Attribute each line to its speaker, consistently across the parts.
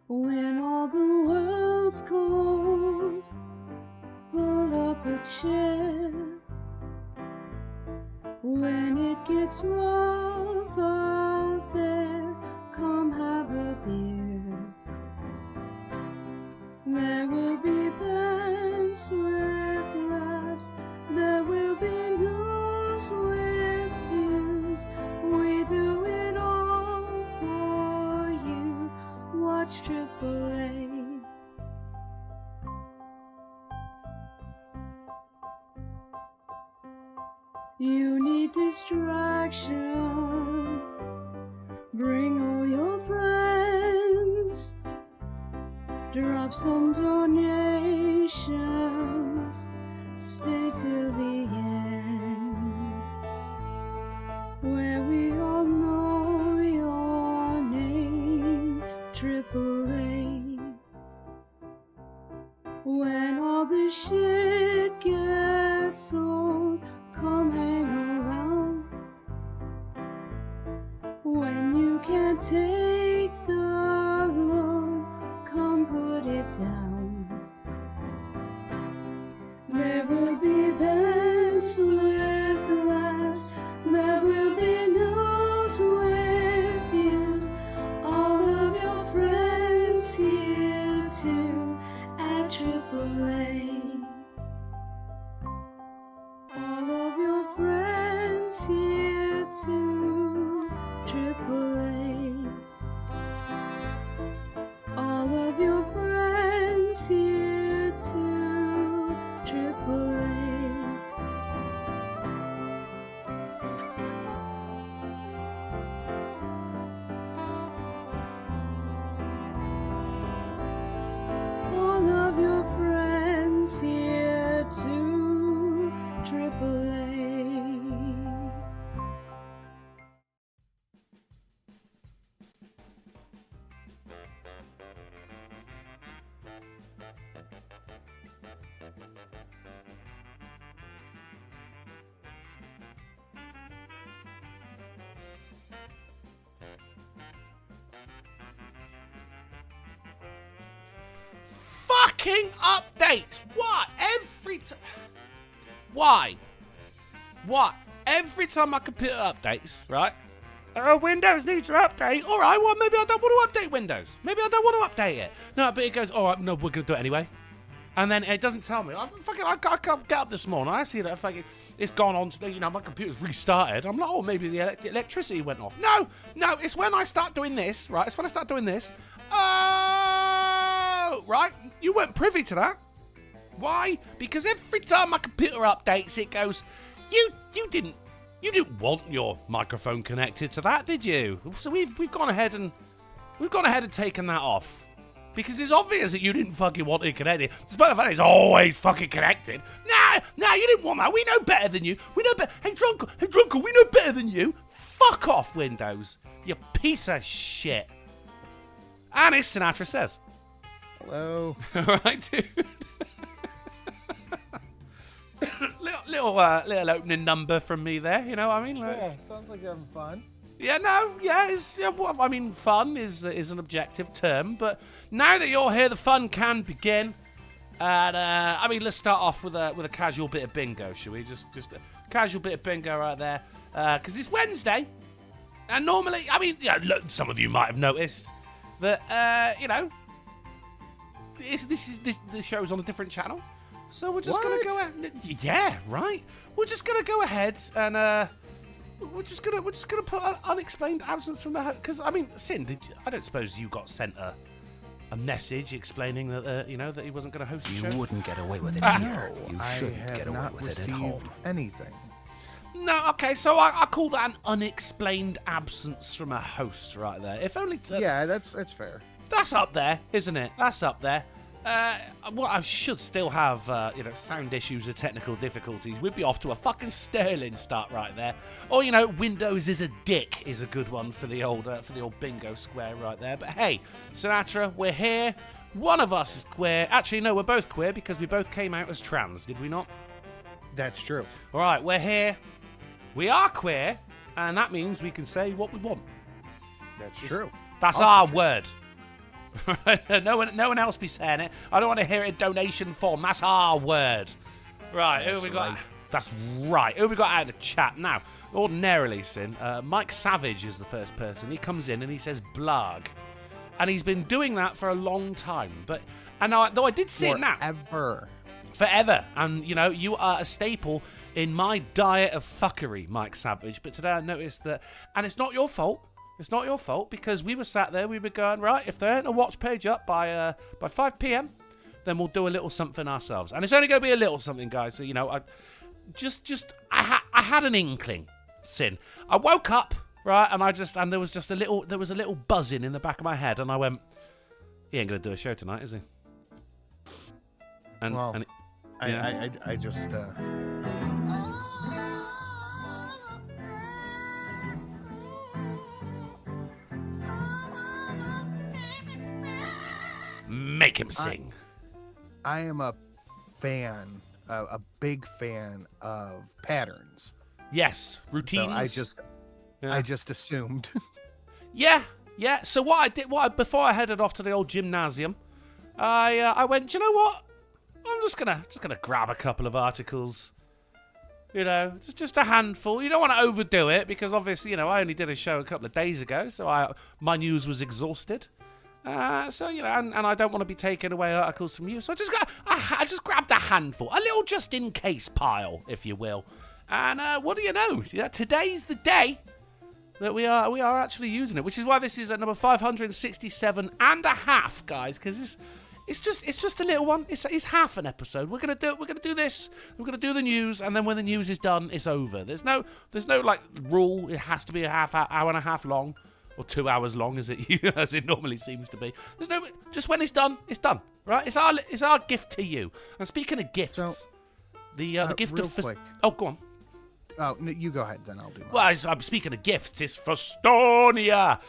Speaker 1: When all the world's cold, pull up a chair. When it gets rough out there, come have a beer. There will be bants with laughs, there will be news with views. We do it all for you. Watch AAA. You need distraction. Bring all your friends. Drop some donations. Stay till the end, where we all know your name. AAA. When all the shit gets old, come hang around. When you can't take the load, come put it down. There will be bants with laughs, there will be news with views. All of your friends here too at AAA. All of your friends here too, AAA. All of your friends here too, AAA. All of your friends here too, AAA.
Speaker 2: Fucking updates! What? Every time. Why? What? Every time my computer updates, right? Oh, Windows needs to update. All right, well, maybe I don't want to update Windows. Maybe I don't want to update it. No, but it goes, all right, no, we're going to do it anyway. And then it doesn't tell me. I can't get up this morning. I see that fucking it's gone on. My computer's restarted. I'm like, oh, maybe the electricity went off. No, it's when I start doing this, right? It's when I start doing this. Oh, right. You weren't privy to that. Why? Because every time my computer updates, it goes, you didn't want your microphone connected to that, did you? So we've gone ahead and taken that off. Because it's obvious that you didn't fucking want it connected. Despite the fact it's always fucking connected. No, you didn't want that. We know better than you. We know better. Hey, Drunkle, we know better than you. Fuck off, Windows. You piece of shit. And as Sinatra says.
Speaker 3: Hello.
Speaker 2: All right, dude. little opening number from me there. You know what I mean?
Speaker 3: Yeah, sounds like you're having fun.
Speaker 2: Yeah, no, yeah, I mean, fun is an objective term, but now that you're here, the fun can begin. And I mean, let's start off with a casual bit of bingo, shall we? Just a casual bit of bingo right there, because it's Wednesday, and normally, I mean, yeah, look, some of you might have noticed that the show's on a different channel, so we're just gonna go ahead. Yeah, right. We're just gonna go ahead and We're just gonna put an unexplained absence from the host. Because I mean, Sin, I don't suppose you got sent a message explaining that that he wasn't going to host the show.
Speaker 4: You wouldn't get away with it here. You shouldn't get away with it at home.
Speaker 3: Anything.
Speaker 2: No, okay, so I call that an unexplained absence from a host right there. If only
Speaker 3: yeah, that's fair.
Speaker 2: That's up there, isn't it? That's up there. Well, I should still have, sound issues or technical difficulties. We'd be off to a fucking sterling start right there. Or, Windows is a dick is a good one for the old bingo square right there. But hey, Sinatra, we're here. One of us is queer. Actually, no, we're both queer because we both came out as trans, did we not?
Speaker 3: That's true.
Speaker 2: All right, we're here. We are queer, and that means we can say what we want.
Speaker 3: That's true.
Speaker 2: That's our word. no one else be saying it. I don't want to hear it in donation form. That's our word. Right, who we got? That's right. Who we got out of the chat now? Ordinarily, Sin, Mike Savage is the first person. He comes in and he says blarg. And he's been doing that for a long time. Though I did see it now. Forever. And, you know, you are a staple in my diet of fuckery, Mike Savage. But today I noticed that, and it's not your fault. It's not your fault, because we were sat there, we were going, right, if there ain't a watch page up by 5 p.m., then we'll do a little something ourselves. And it's only going to be a little something, guys. So, you know, I had an inkling, Sin. I woke up, right, and there was a little buzzing in the back of my head, and I went, he ain't going to do a show tonight, is he?
Speaker 3: I just...
Speaker 2: Make him sing.
Speaker 3: I am a fan, a big fan of patterns.
Speaker 2: Yes, routines.
Speaker 3: So I just assumed.
Speaker 2: Yeah. So before I headed off to the old gymnasium, I went, do you know what? I'm just gonna grab a couple of articles. You know, just a handful. You don't want to overdo it, because obviously, you know, I only did a show a couple of days ago, so my news was exhausted. So, you know, and I don't want to be taking away articles from you. So I just grabbed a handful, a little just-in-case pile, if you will. And what do you know? Yeah, today's the day that we are actually using it, which is why this is at number 567.5, guys, because it's just a little one. It's half an episode. We're gonna do this. We're gonna do the news, and then when the news is done, it's over. There's no like rule. It has to be hour and a half long. Or 2 hours long, as it normally seems to be. There's no, just when it's done, right? It's our gift to you. And speaking of gifts,
Speaker 3: so,
Speaker 2: the gift
Speaker 3: real
Speaker 2: of
Speaker 3: quick.
Speaker 2: Oh, go on.
Speaker 3: Oh, no, you go ahead, then I'll do mine.
Speaker 2: Well, I'm speaking of gifts. It's Festonia,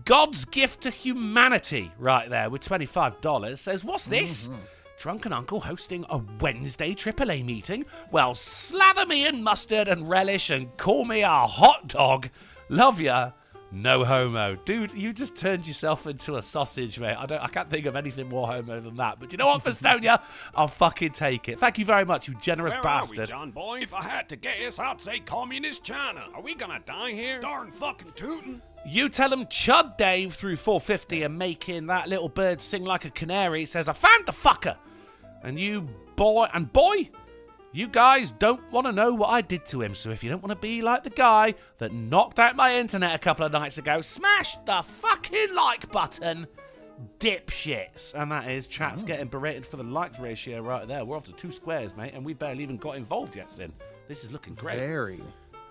Speaker 2: God's gift to humanity, right there with $25. Says, what's this?
Speaker 3: Mm-hmm.
Speaker 2: Drunken Uncle hosting a Wednesday AAA meeting? Well, slather me in mustard and relish and call me a hot dog. Love ya. No homo. Dude, you just turned yourself into a sausage, mate. I can't think of anything more homo than that. But you know what, Festonia? I'll fucking take it. Thank you very much, you generous bastard.
Speaker 5: Where are we, John boy? If I had to guess, I'd say communist China. Are we gonna die here? Darn fucking tootin'.
Speaker 2: You tell him Chud Dave through 450 and making that little bird sing like a canary says, I found the fucker. And you boy, you guys don't want to know what I did to him, so if you don't want to be like the guy that knocked out my internet a couple of nights ago, smash the fucking like button, dipshits. And that is, chat's getting berated for the likes ratio right there. We're off to 2 squares, mate, and we barely even got involved yet, Sin. This is looking great.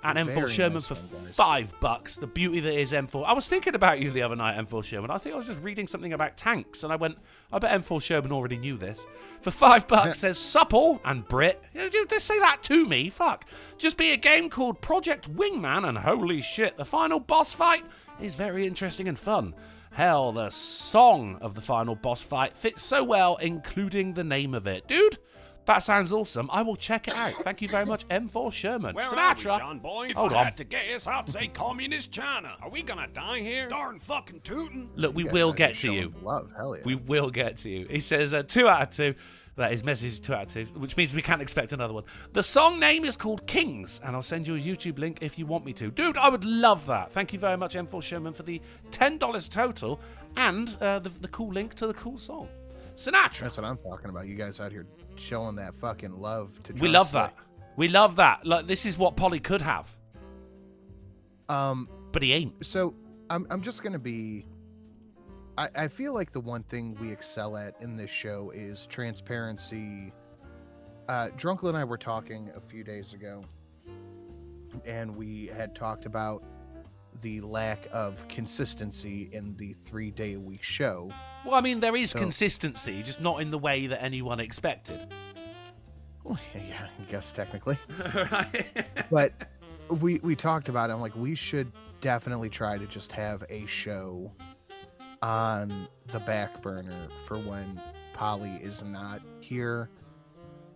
Speaker 2: And M4 Sherman
Speaker 3: nice
Speaker 2: for
Speaker 3: one,
Speaker 2: $5. The beauty that is M4. I was thinking about you the other night, M4 Sherman. I think I was just reading something about tanks, and I went, I bet M4 Sherman already knew this. For $5 says supple and Brit. Just say that to me. Fuck. Just be a game called Project Wingman, and holy shit, the final boss fight is very interesting and fun. Hell, the song of the final boss fight fits so well, including the name of it. Dude, that sounds awesome. I will check it out. Thank you very much, M4 Sherman.
Speaker 5: Where
Speaker 2: Sinatra.
Speaker 5: are we, John boy? If I had to guess, I'd say communist China. Are we gonna die here? Darn fucking tootin'.
Speaker 2: Look, we will get to you.
Speaker 3: Love, hell yeah.
Speaker 2: We will get to you. He says 2 out of 2. That is message 2 out of 2, which means we can't expect another one. The song name is called Kings, and I'll send you a YouTube link if you want me to. Dude, I would love that. Thank you very much, M4 Sherman, for the $10 total and the cool link to the cool song. Sinatra.
Speaker 3: That's what I'm talking about. You guys out here showing that fucking love to
Speaker 2: We love that. We love that. Like, this is what Polly could have. But he ain't.
Speaker 3: So I'm just gonna be I feel like the one thing we excel at in this show is transparency. Drunkle and I were talking a few days ago, and we had talked about the lack of consistency in the 3-day-a-week show.
Speaker 2: Well, I mean, there is consistency, just not in the way that anyone expected.
Speaker 3: Well, yeah, I guess technically.
Speaker 2: Right.
Speaker 3: But we talked about it. I'm like, we should definitely try to just have a show on the back burner for when Polly is not here.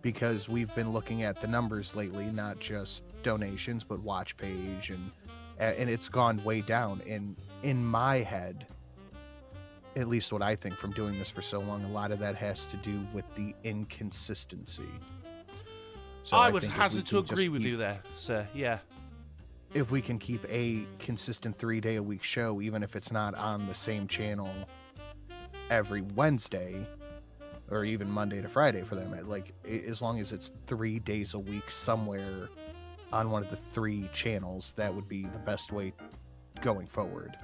Speaker 3: because we've been looking at the numbers lately, not just donations, but watch page, and it's gone way down. And in my head, at least what I think from doing this for so long, a lot of that has to do with the inconsistency. So
Speaker 2: I would
Speaker 3: think if
Speaker 2: hazard
Speaker 3: we
Speaker 2: to
Speaker 3: can just
Speaker 2: agree with
Speaker 3: keep-
Speaker 2: you there, sir. Yeah.
Speaker 3: If we can keep a consistent 3-day-a-week show, even if it's not on the same channel every Wednesday, or even Monday to Friday for them, like as long as it's 3 days a week somewhere on one of the 3 channels, that would be the best way going forward.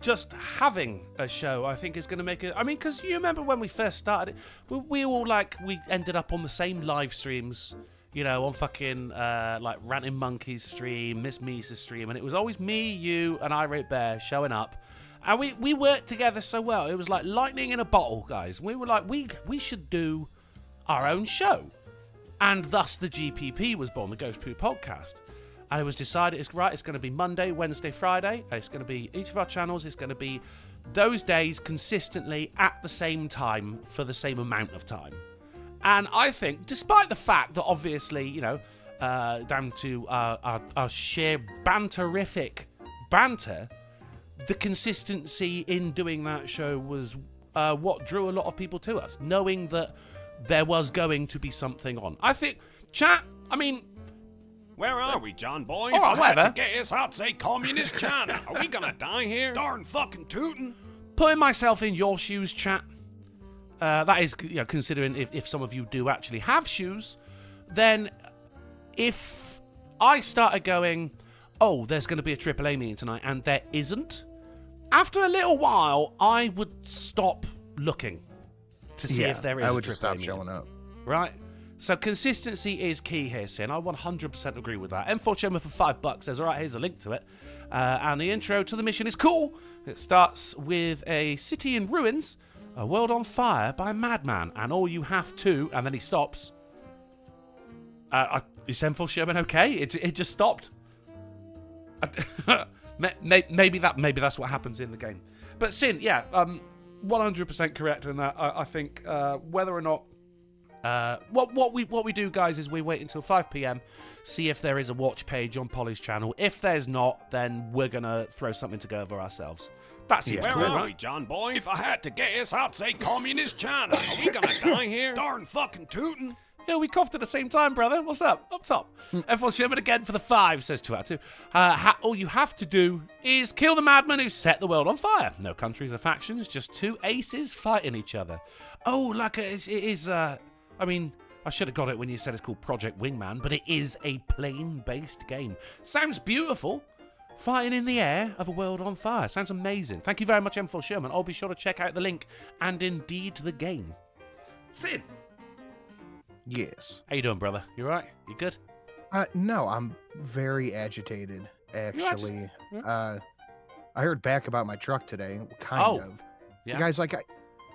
Speaker 2: Just having a show, I think, is going to make it. I mean, because you remember when we first started it, we all we ended up on the same live streams, you know, on fucking like Ranting Monkey's stream, Miss Misa's stream, and it was always me, you, and Irate Bear showing up, and we worked together so well. It was like lightning in a bottle, guys. We were like, we should do our own show, and thus the GPP was born, the Ghost Poo Podcast. And it was decided, it's going to be Monday, Wednesday, Friday. It's going to be each of our channels. It's going to be those days consistently at the same time for the same amount of time. And I think, despite the fact that obviously, you know, down to our sheer banterific banter, the consistency in doing that show was what drew a lot of people to us, knowing that there was going to be something on. I think, chat, I mean...
Speaker 5: Where are we, John Boy?
Speaker 2: All right,
Speaker 5: If I had
Speaker 2: whatever.
Speaker 5: to guess, I'd say communist China. Are we gonna die here? Darn fucking tootin'.
Speaker 2: Putting myself in your shoes, chat. That is, you know, considering if some of you do actually have shoes, then if I started going, oh, there's going to be a AAA meeting tonight, and there isn't, after a little while, I would stop looking to see if there is
Speaker 3: I would
Speaker 2: a
Speaker 3: just
Speaker 2: AAA
Speaker 3: stop
Speaker 2: meeting.
Speaker 3: showing up.
Speaker 2: Right? So consistency is key here, Sin. I 100% agree with that. M4 Showman for $5 says, all right, here's a link to it. And the intro to the mission is cool. It starts with a city in ruins, a world on fire by Madman, and all you have to, and then he stops. Is M4 Showman okay? It just stopped. maybe that's what happens in the game. But Sin, yeah, 100% correct in that. I think whether or not what we do, guys, is we wait until 5 p.m, see if there is a watch page on Polly's channel. If there's not, then we're gonna throw something together ourselves. That seems
Speaker 5: Where
Speaker 2: cool,
Speaker 5: are
Speaker 2: right?
Speaker 5: we, John Boy? If I had to guess, I'd say communist China. Are we gonna die here? Darn fucking tootin'.
Speaker 2: Yeah, we coughed at the same time, brother. What's up? Up top. F1 Sherman again for the 5, says 2 out of 2. All you have to do is kill the madman who set the world on fire. No countries or factions, just 2 aces fighting each other. Oh, like it is. I mean, I should have got it when you said it's called Project Wingman, but it is a plane-based game. Sounds beautiful. Fighting in the air of a world on fire. Sounds amazing. Thank you very much, M4 Sherman. I'll be sure to check out the link and indeed the game. Sin.
Speaker 3: Yes.
Speaker 2: How you doing, brother? You alright? You good?
Speaker 3: No, I'm very agitated, actually.
Speaker 2: Yeah.
Speaker 3: I heard back about my truck today, kind of.
Speaker 2: Yeah.
Speaker 3: The guy's like,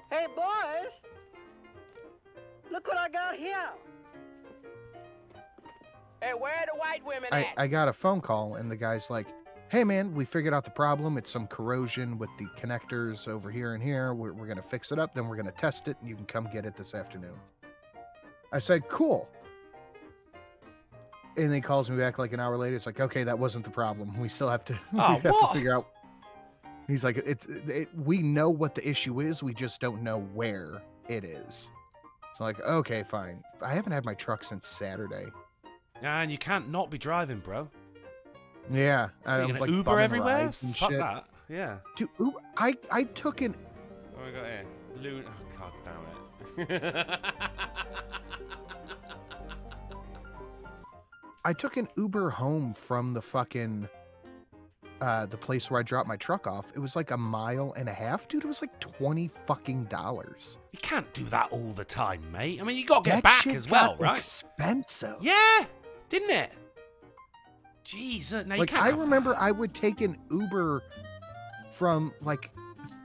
Speaker 6: Hey, boys! Look what I got here! Hey, where are the white women at?
Speaker 3: I got a phone call, and the guy's like, hey, man, we figured out the problem. It's some corrosion with the connectors over here and here. We're going to fix it up, then we're going to test it, and you can come get it this afternoon. I said, cool. And then he calls me back like an hour later. It's like, okay, that wasn't the problem. We still have to,
Speaker 2: Oh,
Speaker 3: to
Speaker 2: what?
Speaker 3: figure out. He's like, we know what the issue is. We just don't know where it is. So like, okay, fine. I haven't had my truck since Saturday.
Speaker 2: And you can't not be driving, bro.
Speaker 3: Yeah.
Speaker 2: You're
Speaker 3: I'm
Speaker 2: gonna
Speaker 3: like
Speaker 2: Uber
Speaker 3: bumming
Speaker 2: everywhere?
Speaker 3: rides and
Speaker 2: Fuck
Speaker 3: shit.
Speaker 2: that. Yeah.
Speaker 3: Dude, I took an
Speaker 2: What have we got here? Loon. Oh, god damn it.
Speaker 3: I took an Uber home from the fucking the place where I dropped my truck off. It was like 1.5 miles, dude. It was like $20 fucking.
Speaker 2: You can't do that all the time, mate. I mean, you got to get
Speaker 3: That
Speaker 2: back
Speaker 3: shit
Speaker 2: as well,
Speaker 3: got
Speaker 2: right?
Speaker 3: Expensive.
Speaker 2: Yeah, didn't it? Jesus, now you
Speaker 3: Like
Speaker 2: can't.
Speaker 3: I
Speaker 2: have
Speaker 3: remember,
Speaker 2: that.
Speaker 3: I would take an Uber from like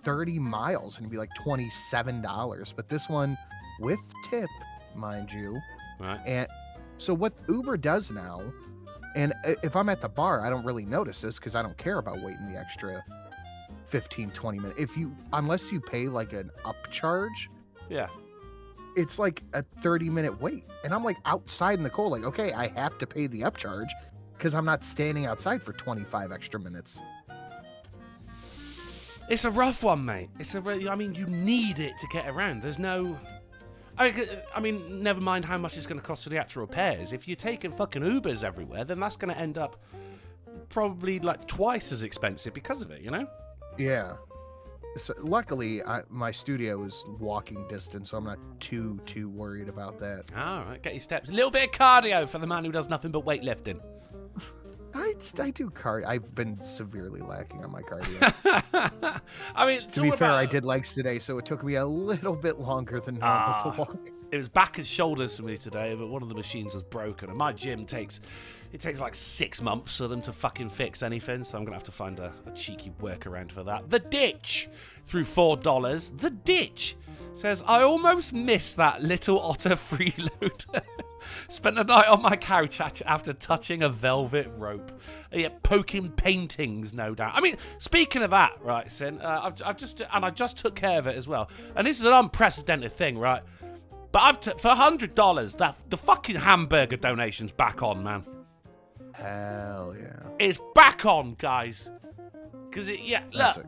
Speaker 3: 30 miles and it'd be like $27, but this one with tip, mind you.
Speaker 2: Right.
Speaker 3: And so what Uber does now, and if I'm at the bar, I don't really notice this because I don't care about waiting the extra 15, 20 minutes. Unless you pay like an upcharge,
Speaker 2: Yeah.
Speaker 3: it's like a 30-minute wait. And I'm like outside in the cold, like, okay, I have to pay the upcharge because I'm not standing outside for 25 extra minutes.
Speaker 2: It's a rough one, mate. I mean, you need it to get around. There's no... I mean, never mind how much it's going to cost for the actual repairs. If you're taking fucking Ubers everywhere, then that's going to end up probably like twice as expensive because of it, you know?
Speaker 3: Yeah. So luckily, my studio is walking distance, so I'm not too worried about that.
Speaker 2: All right, get your steps. A little bit of cardio for the man who does nothing but weightlifting.
Speaker 3: I do cardio. I've been severely lacking on my cardio.
Speaker 2: I mean,
Speaker 3: to be fair, I did legs today, so it took me a little bit longer than normal to walk.
Speaker 2: It was back and shoulders for me today, but one of the machines was broken, and my gym takes like 6 months for them to fucking fix anything, so I'm gonna have to find a cheeky workaround for that. The Ditch through $4. The Ditch says, I almost missed that little otter freeloader. Spent the night on my couch after touching a velvet rope. Yeah, poking paintings, no doubt. I mean, speaking of that, right, Sin, I just took care of it as well. And this is an unprecedented thing, right? But for $100, the fucking hamburger donation's back on, man.
Speaker 3: Hell yeah.
Speaker 2: It's back on, guys. Because look,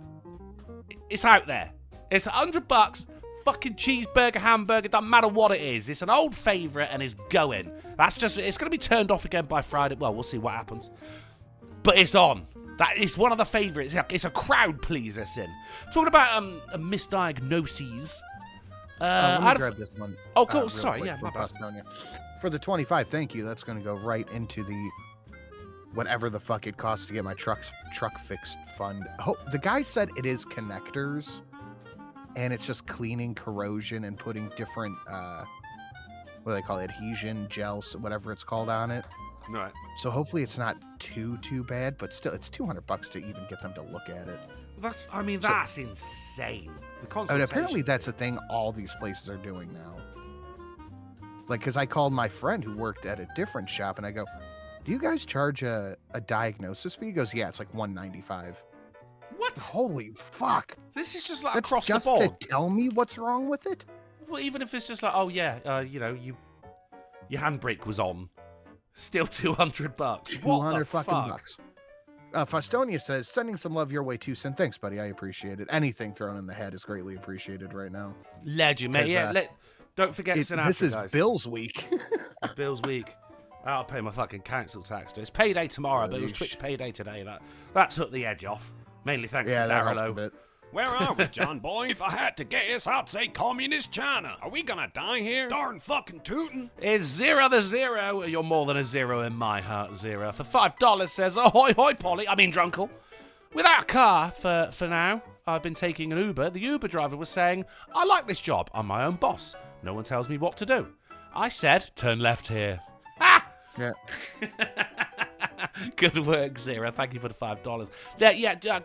Speaker 2: it's out there. It's $100. Fucking cheeseburger, hamburger, doesn't matter what it is. It's an old favourite and it's going. It's going to be turned off again by Friday. Well, we'll see what happens. But it's on. That is one of the favourites. It's a crowd pleaser, Sin. Talking about misdiagnoses.
Speaker 3: Let me grab this one.
Speaker 2: Oh, cool. Sorry, yeah.
Speaker 3: For the 25, thank you. That's going to go right into the whatever the fuck it costs to get my truck fixed fund. Oh, the guy said it is connectors. And it's just cleaning corrosion and putting different, what do they call it, adhesion, gels, whatever it's called on it.
Speaker 2: Right.
Speaker 3: So hopefully it's not too bad, but still, it's $200 to even get them to look at it.
Speaker 2: That's insane.
Speaker 3: And apparently that's a thing all these places are doing now. Like, because I called my friend who worked at a different shop, and I go, do you guys charge a diagnosis fee? He goes, yeah, it's like $195.
Speaker 2: What?
Speaker 3: Holy fuck!
Speaker 2: This is just like
Speaker 3: That's
Speaker 2: across
Speaker 3: just
Speaker 2: the board.
Speaker 3: To tell me what's wrong with it?
Speaker 2: Well, even if it's just like, oh yeah, your handbrake was on, still $200.
Speaker 3: $200 fucking bucks. Fostonia says, sending some love your way too, Sin. Thanks, buddy. I appreciate it. Anything thrown in the head is greatly appreciated right now.
Speaker 2: Legend, mate. Yeah, don't forget Sinatra,
Speaker 3: this is
Speaker 2: guys.
Speaker 3: Bill's week.
Speaker 2: It's Bill's week. I'll pay my fucking council tax. It's payday tomorrow, but it was Twitch payday today. That took the edge off. Mainly thanks to Darrello.
Speaker 5: Where are we, John boy? If I had to guess, I'd say communist China. Are we gonna die here? Darn fucking tootin'.
Speaker 2: It's 0 to 0. You're more than a zero in my heart, Zero. For $5 says, ahoy, hoy, Polly. I mean, Drunkle. Without a car for now, I've been taking an Uber. The Uber driver was saying, I like this job. I'm my own boss. No one tells me what to do. I said, turn left here. Ah!
Speaker 3: Yeah.
Speaker 2: Good work, Zero. Thank you for the $5.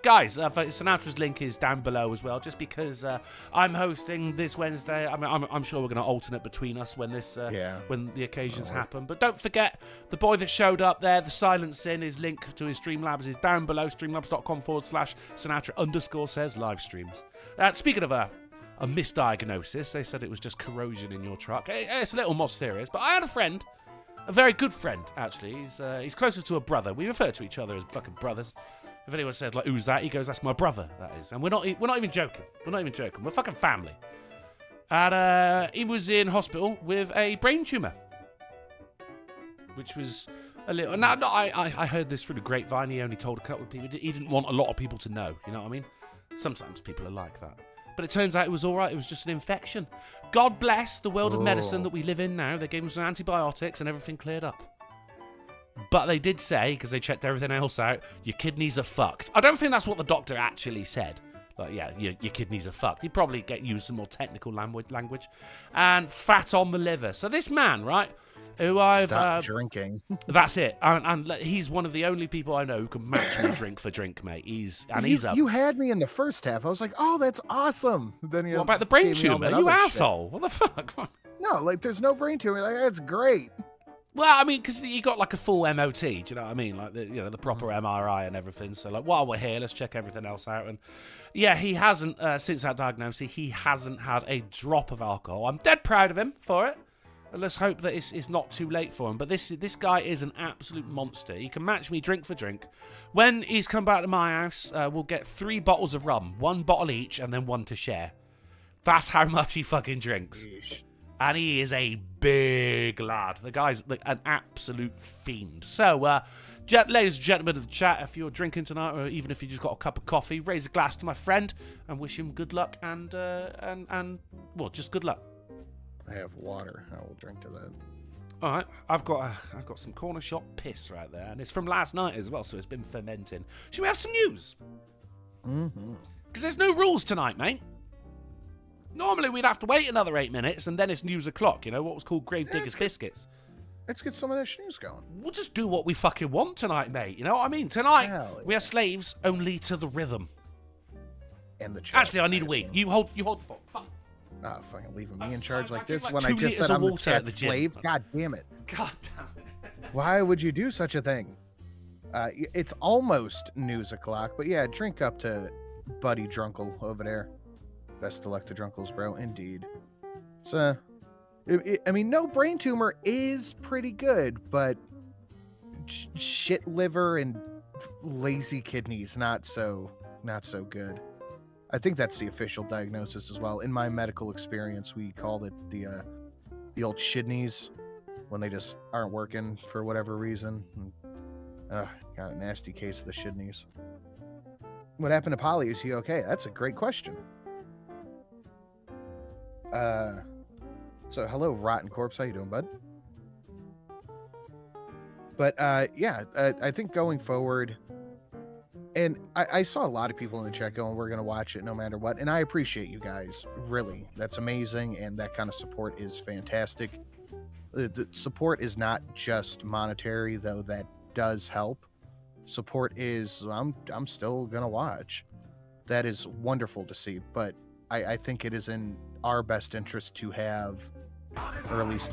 Speaker 2: Guys, Sinatra's link is down below as well, just because I'm hosting this Wednesday. I mean, I'm sure we're going to alternate between us when when the occasions happen. But don't forget, the boy that showed up there, the Silent Sin, his link to his Streamlabs is down below, streamlabs.com/Sinatra_says live streams. Speaking of a misdiagnosis, they said it was just corrosion in your truck. It's a little more serious, but I had a friend. A very good friend, actually. He's closer to a brother. We refer to each other as fucking brothers. If anyone says, like, who's that? He goes, that's my brother, that is. And we're not even joking. We're fucking family. And he was in hospital with a brain tumour. Which was a little... Now, I heard this through the grapevine. He only told a couple of people. He didn't want a lot of people to know. You know what I mean? Sometimes people are like that. But it turns out it was all right. It was just an infection. God bless the world of medicine that we live in now. They gave him some antibiotics and everything cleared up. But they did say, because they checked everything else out, your kidneys are fucked. I don't think that's what the doctor actually said. Like, yeah, your kidneys are fucked. He'd probably use some more technical language. And fat on the liver. So this man, right, who I've...
Speaker 3: Stop drinking.
Speaker 2: That's it. And he's one of the only people I know who can match me drink for drink, mate. You
Speaker 3: had me in the first half. I was like, oh, that's awesome. Then
Speaker 2: what about the brain tumor? You asshole. Shit. What the fuck?
Speaker 3: No, like, there's no brain tumor. Like, that's great.
Speaker 2: Well, I mean, because you got like a full MOT, do you know what I mean? Like the proper MRI and everything. So like, while we're here, let's check everything else out. And yeah, he hasn't since that diagnosis, he hasn't had a drop of alcohol. I'm dead proud of him for it. And let's hope that it's not too late for him. But this guy is an absolute monster. He can match me drink for drink. When he's come back to my house, we'll get 3 bottles of rum, 1 bottle each, and then 1 to share. That's how much he fucking drinks.
Speaker 3: Yeesh.
Speaker 2: And he is a big lad. The guy's like an absolute fiend. So, ladies and gentlemen of the chat, if you're drinking tonight, or even if you just got a cup of coffee, raise a glass to my friend and wish him good luck and well, just good luck.
Speaker 3: I have water. I will drink to that.
Speaker 2: All right, I've got some corner shop piss right there, and it's from last night as well, so it's been fermenting. Should we have some news?
Speaker 3: Mm-hmm.
Speaker 2: Because there's no rules tonight, mate. Normally we'd have to wait another 8 minutes, and then it's news o'clock. You know what was called Gravedigger's Biscuits.
Speaker 3: Let's get some of that news going.
Speaker 2: We'll just do what we fucking want tonight, mate. You know what I mean? Tonight we
Speaker 3: Yeah.
Speaker 2: are slaves only to the rhythm.
Speaker 3: And the chat.
Speaker 2: Actually, I need a wee. You hold the fort. Fuck.
Speaker 3: Oh, fucking leaving me
Speaker 2: That's
Speaker 3: in charge
Speaker 2: fine.
Speaker 3: like
Speaker 2: I drink
Speaker 3: this
Speaker 2: like
Speaker 3: when
Speaker 2: 2
Speaker 3: I just
Speaker 2: litres
Speaker 3: said
Speaker 2: of
Speaker 3: I'm the
Speaker 2: water at
Speaker 3: chat's
Speaker 2: the gym.
Speaker 3: slave? God damn it.
Speaker 2: God damn it.
Speaker 3: Why would you do such a thing? It's almost news o'clock, but yeah, drink up to Buddy Drunkle over there. Best of luck to Drunkles, bro. Indeed. So, I mean, no brain tumor is pretty good, but shit liver and lazy kidneys not so good. I think that's the official diagnosis as well. In my medical experience, we called it the old shidneys when they just aren't working for whatever reason. Got a nasty case of the shidneys. What happened to Polly? Is he okay? That's a great question. So hello, Rotten Corpse. How you doing, bud? But yeah, I think going forward, and I saw a lot of people in the chat going, we're going to watch it no matter what. And I appreciate you guys. Really. That's amazing. And that kind of support is fantastic. The support is not just monetary, though that does help. Support is, I'm still going to watch. That is wonderful to see. But I think it is in our best interest to have, or at least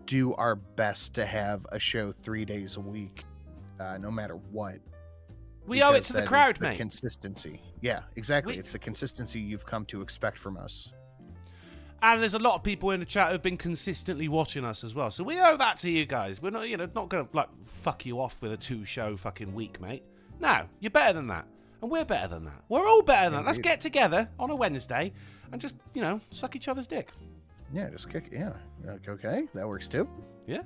Speaker 3: do our best to have a show 3 days a week. No matter what.
Speaker 2: We owe it to the crowd,
Speaker 3: the
Speaker 2: mate.
Speaker 3: Consistency. Yeah, exactly. It's the consistency you've come to expect from us.
Speaker 2: And there's a lot of people in the chat who've been consistently watching us as well. So we owe that to you guys. We're not, not going to, like, fuck you off with a 2-show fucking week, mate. No, you're better than that. And we're better than that. We're all better than that. Let's get together on a Wednesday and just, suck each other's dick.
Speaker 3: Yeah, just kick. Yeah. Okay, that works too.
Speaker 2: Yeah.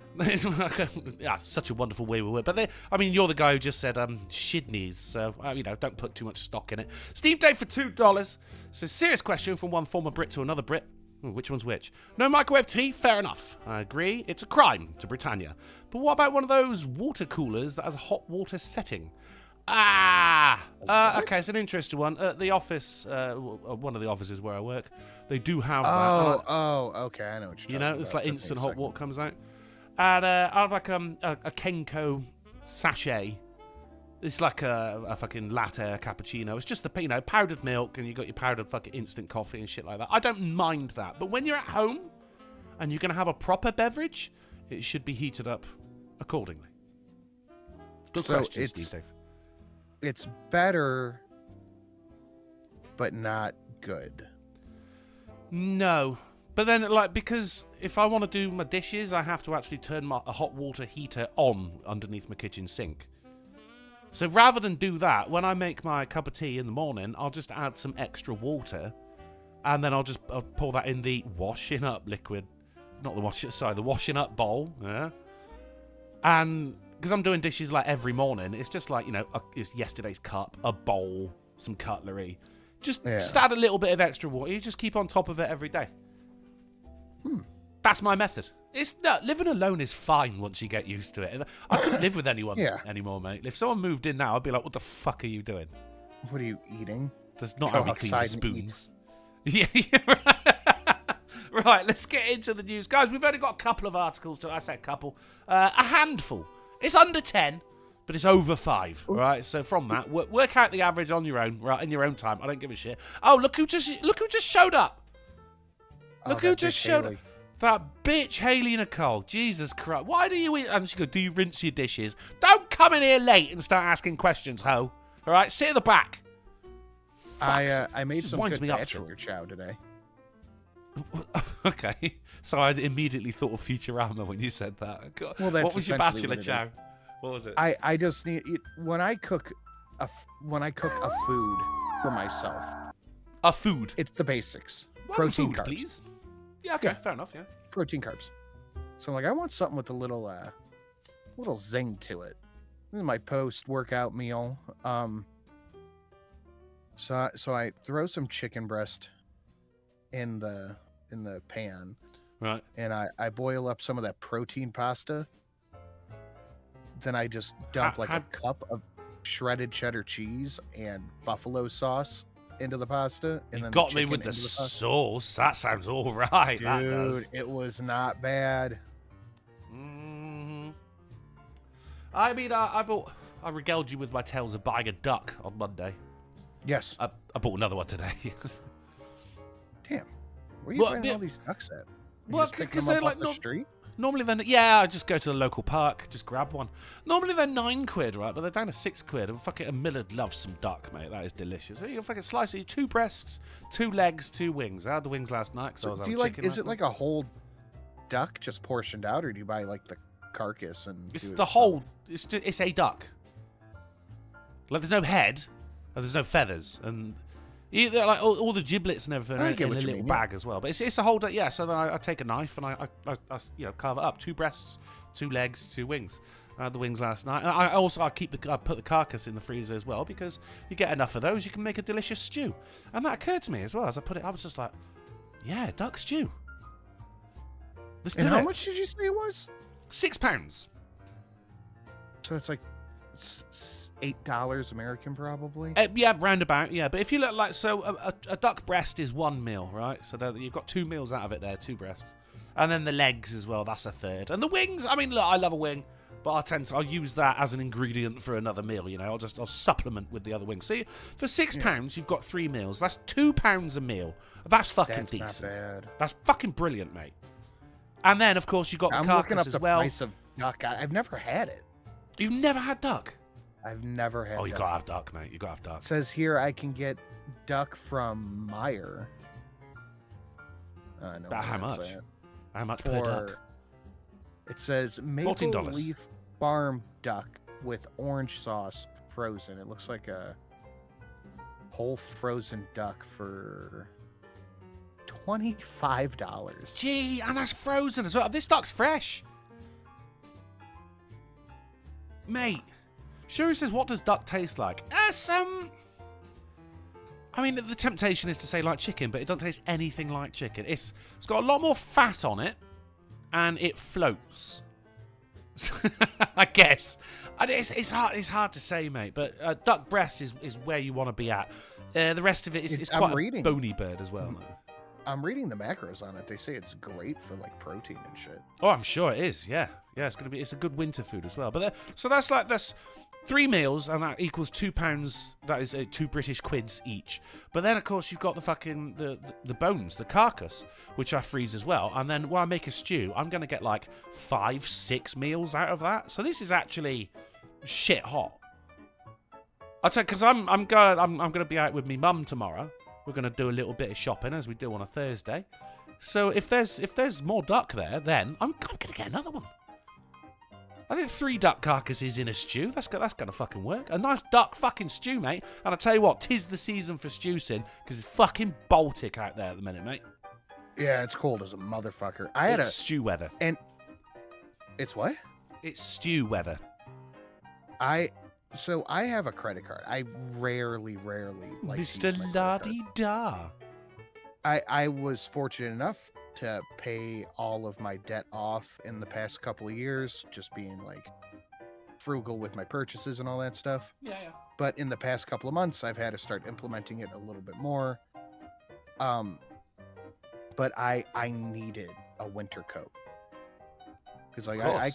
Speaker 2: Yeah, such a wonderful way we work. But you're the guy who just said shidneys, so don't put too much stock in it. Steve Day for $2 says, serious question from one former Brit to another Brit. Which one's which? No microwave tea? Fair enough. I agree. It's a crime to Britannia. But what about one of those water coolers that has a hot water setting? Okay, it's an interesting one. At the office, one of the offices where I work, they do have that.
Speaker 3: Okay, I know what you're talking about.
Speaker 2: It's like instant hot water comes out. And I have like a Kenko sachet. It's like a fucking latte cappuccino. It's just the powdered milk, and you got your powdered fucking instant coffee and shit like that. I don't mind that, but when you're at home and you're gonna have a proper beverage, it should be heated up accordingly. Good question, Steve Dave.
Speaker 3: It's better, but not good.
Speaker 2: No. But then, because if I want to do my dishes, I have to actually turn a hot water heater on underneath my kitchen sink. So rather than do that, when I make my cup of tea in the morning, I'll just add some extra water, and then I'll pour that in the washing up liquid. Not the the washing up bowl. Yeah. And because I'm doing dishes like every morning, it's just like, it's yesterday's cup, a bowl, some cutlery. Just add a little bit of extra water. You just keep on top of it every day. That's my method. Living alone is fine once you get used to it. I couldn't live with anyone anymore, mate. If someone moved in now, I'd be like, what the fuck are you doing?
Speaker 3: What are you eating?
Speaker 2: There's not only clean the spoons. Yeah, right. Right, let's get into the news. Guys, we've only got a couple of articles. I said couple. A handful. It's under 10, but it's over 5. Right, so from that, work out the average on your own, right, in your own time. I don't give a shit. Oh, look who just showed up. Look who just showed up. That bitch Haley Nicole. Jesus Christ. Why do you eat? And she go, do you rinse your dishes? Don't come in here late and start asking questions, ho. All right, sit at the back.
Speaker 3: I made
Speaker 2: Just
Speaker 3: some
Speaker 2: winds
Speaker 3: good
Speaker 2: me up,
Speaker 3: bachelor chow today.
Speaker 2: Okay. So I immediately thought of Futurama when you said that. God.
Speaker 3: Well, that's
Speaker 2: what was your
Speaker 3: essentially
Speaker 2: bachelor
Speaker 3: what it
Speaker 2: chow? What was it?
Speaker 3: I just need when I cook a food for myself.
Speaker 2: A food.
Speaker 3: It's the basics.
Speaker 2: One
Speaker 3: Protein,
Speaker 2: food,
Speaker 3: carbs.
Speaker 2: please. Yeah, okay,
Speaker 3: Yeah.
Speaker 2: fair enough, yeah.
Speaker 3: Protein, carbs. So I'm like, I want something with a little zing to it. This is my post-workout meal. So I throw some chicken breast in the pan,
Speaker 2: Right.
Speaker 3: and I boil up some of that protein pasta. Then I just dump a cup of shredded cheddar cheese and buffalo sauce into the pasta, and
Speaker 2: You
Speaker 3: then
Speaker 2: got
Speaker 3: the
Speaker 2: me
Speaker 3: chicken
Speaker 2: with the
Speaker 3: into pasta.
Speaker 2: sauce. That sounds all right. That does.
Speaker 3: Dude, it was not bad.
Speaker 2: Mhm. I mean, I regaled you with my tales of buying a duck on Monday.
Speaker 3: Yes.
Speaker 2: I bought another one today.
Speaker 3: Damn. Where are you
Speaker 2: Well,
Speaker 3: finding
Speaker 2: yeah.
Speaker 3: all these ducks at? You
Speaker 2: Well,
Speaker 3: just picking
Speaker 2: because
Speaker 3: them
Speaker 2: they're
Speaker 3: up off
Speaker 2: like
Speaker 3: the street?
Speaker 2: Normally then, yeah, I just go to the local park, just grab one. Normally they're £9, right? But they're down to £6. And fucking Millard loves some duck, mate. That is delicious. You fucking slice it, 2 breasts, 2 legs, 2 wings. I had the wings last night because I was
Speaker 3: Do
Speaker 2: having
Speaker 3: you like?
Speaker 2: chicken.
Speaker 3: Is
Speaker 2: last
Speaker 3: it
Speaker 2: night.
Speaker 3: like a whole duck just portioned out, or do you buy like the carcass and?
Speaker 2: It's
Speaker 3: do it
Speaker 2: the
Speaker 3: yourself?
Speaker 2: whole. It's a duck. Like there's no head, and there's no feathers, and like all the giblets and everything
Speaker 3: I
Speaker 2: are
Speaker 3: get
Speaker 2: in a
Speaker 3: what you
Speaker 2: little
Speaker 3: mean, yeah.
Speaker 2: bag as well. But it's a whole. Yeah. So then I take a knife and I carve it up. 2 breasts, 2 legs, 2 wings. I had the wings last night. And I put the carcass in the freezer as well because you get enough of those, you can make a delicious stew. And that occurred to me as well as I put it. I was just like, yeah, duck stew. Let's do
Speaker 3: And how
Speaker 2: it.
Speaker 3: much did you say it was?
Speaker 2: £6.
Speaker 3: So it's like $8 American, probably.
Speaker 2: Yeah, roundabout. Yeah, but if you look like a duck breast is 1 meal, right? So you've got 2 meals out of it there, 2 breasts, and then the legs as well. That's a third, and the wings. I mean, look, I love a wing, but I'll use that as an ingredient for another meal. You know, I'll supplement with the other wings. So for £6, you've got 3 meals. That's £2 a meal. That's fucking
Speaker 3: That's
Speaker 2: decent.
Speaker 3: not bad.
Speaker 2: That's fucking brilliant, mate. And then of course you've got the
Speaker 3: I'm looking up
Speaker 2: carcass
Speaker 3: the
Speaker 2: as well.
Speaker 3: price of duck. I've never had it.
Speaker 2: You've never had duck?
Speaker 3: I've never had.
Speaker 2: Oh, you
Speaker 3: duck.
Speaker 2: gotta have duck, mate. You gotta have duck.
Speaker 3: It says here I can get duck from Meyer. I know.
Speaker 2: About how
Speaker 3: where that's
Speaker 2: much?
Speaker 3: at.
Speaker 2: How much per duck?
Speaker 3: It says Maple
Speaker 2: $14.
Speaker 3: Leaf Farm duck with orange sauce frozen. It looks like a whole frozen duck for $25.
Speaker 2: Gee, and that's frozen as well. This duck's fresh. Mate, Shuri says, what does duck taste like? I mean, the temptation is to say like chicken, but it doesn't taste anything like chicken. It's got a lot more fat on it, and it floats. I guess. And it's hard to say, mate, but duck breast is where you want to be at. The rest of it is
Speaker 3: I'm
Speaker 2: quite a
Speaker 3: reading.
Speaker 2: bony bird as well, though.
Speaker 3: I'm reading the macros on it. They say it's great for like protein and shit.
Speaker 2: Oh, I'm sure it is. Yeah, it's a good winter food as well. But so that's 3 meals, and that equals £2. That is 2 British quids each. But then of course you've got the fucking the bones, the carcass, which I freeze as well. And then when I make a stew, I'm gonna get like 5-6 meals out of that. So this is actually shit hot. I'll tell you, because I'm gonna be out with me mum tomorrow. We're going to do a little bit of shopping, as we do on a Thursday. So if there's more duck there, then I'm going to get another one. I think 3 duck carcasses in a stew. That's going to fucking work. A nice duck fucking stew, mate. And I tell you what, 'tis the season for stew sin, because it's fucking Baltic out there at the minute, mate.
Speaker 3: Yeah, it's cold as a motherfucker.
Speaker 2: It's stew weather.
Speaker 3: And it's what?
Speaker 2: It's stew weather.
Speaker 3: So I have a credit card. I rarely like
Speaker 2: Mr.
Speaker 3: to use my credit
Speaker 2: La-di-da.
Speaker 3: card. I was fortunate enough to pay all of my debt off in the past couple of years, just being like frugal with my purchases and all that stuff.
Speaker 2: Yeah.
Speaker 3: But in the past couple of months, I've had to start implementing it a little bit more. But I needed a winter coat because like I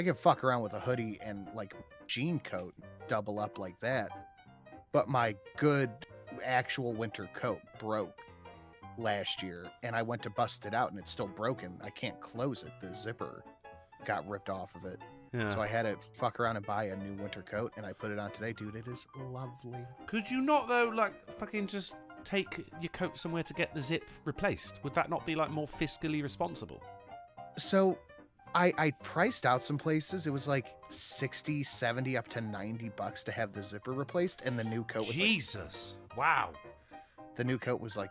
Speaker 3: can fuck around with a hoodie and like jean coat, double up like that. But my good actual winter coat broke last year, and I went to bust it out, and it's still broken. I can't close it. The zipper got ripped off of it.
Speaker 2: Yeah.
Speaker 3: So I had to fuck around and buy a new winter coat, and I put it on today. Dude, it is lovely.
Speaker 2: Could you not, though, like, fucking just take your coat somewhere to get the zip replaced? Would that not be, like, more fiscally responsible?
Speaker 3: So I priced out some places. It was like 60, 70, up to $90 to have the zipper replaced, and the new coat was
Speaker 2: Jesus. Wow.
Speaker 3: the new coat was like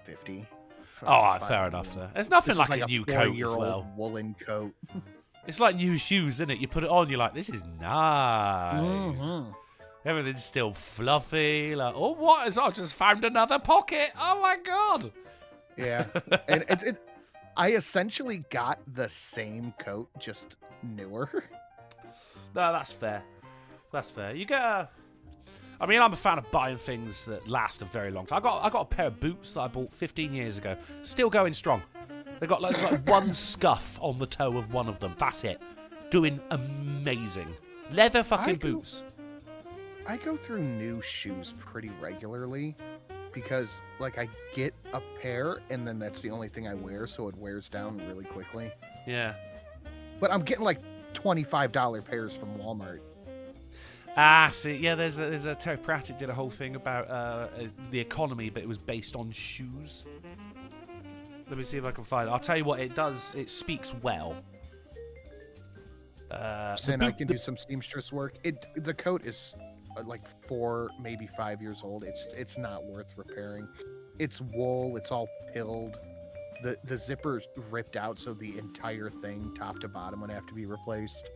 Speaker 3: 50.
Speaker 2: Oh, fair enough. There. There's nothing
Speaker 3: This is
Speaker 2: like a new coat as
Speaker 3: 4-year-old
Speaker 2: well.
Speaker 3: woolen coat.
Speaker 2: It's like new shoes, isn't it? You put it on, you're like, this is nice.
Speaker 3: Mhm.
Speaker 2: Everything's still fluffy. Like, oh, what is? I just found another pocket. Oh my god.
Speaker 3: Yeah, and I essentially got the same coat, just newer.
Speaker 2: No, that's fair. That's fair. You get a... I mean, I'm a fan of buying things that last a very long time. I got a pair of boots that I bought 15 years ago. Still going strong. They got like one scuff on the toe of one of them. That's it. Doing amazing. Leather fucking boots.
Speaker 3: I go through new shoes pretty regularly because, like, I get a pair and then that's the only thing I wear, so it wears down really quickly.
Speaker 2: Yeah.
Speaker 3: But I'm getting like $25 pairs from Walmart.
Speaker 2: Ah, see, yeah, there's a Terry Pratchett did a whole thing about the economy, but it was based on shoes. Let me see if I can find it. I'll tell you what it does. It speaks well.
Speaker 3: And I can do some seamstress work. The coat is like 4, maybe 5 years old. It's not worth repairing. It's wool. It's all pilled. The zipper's ripped out, so the entire thing, top to bottom, would have to be replaced.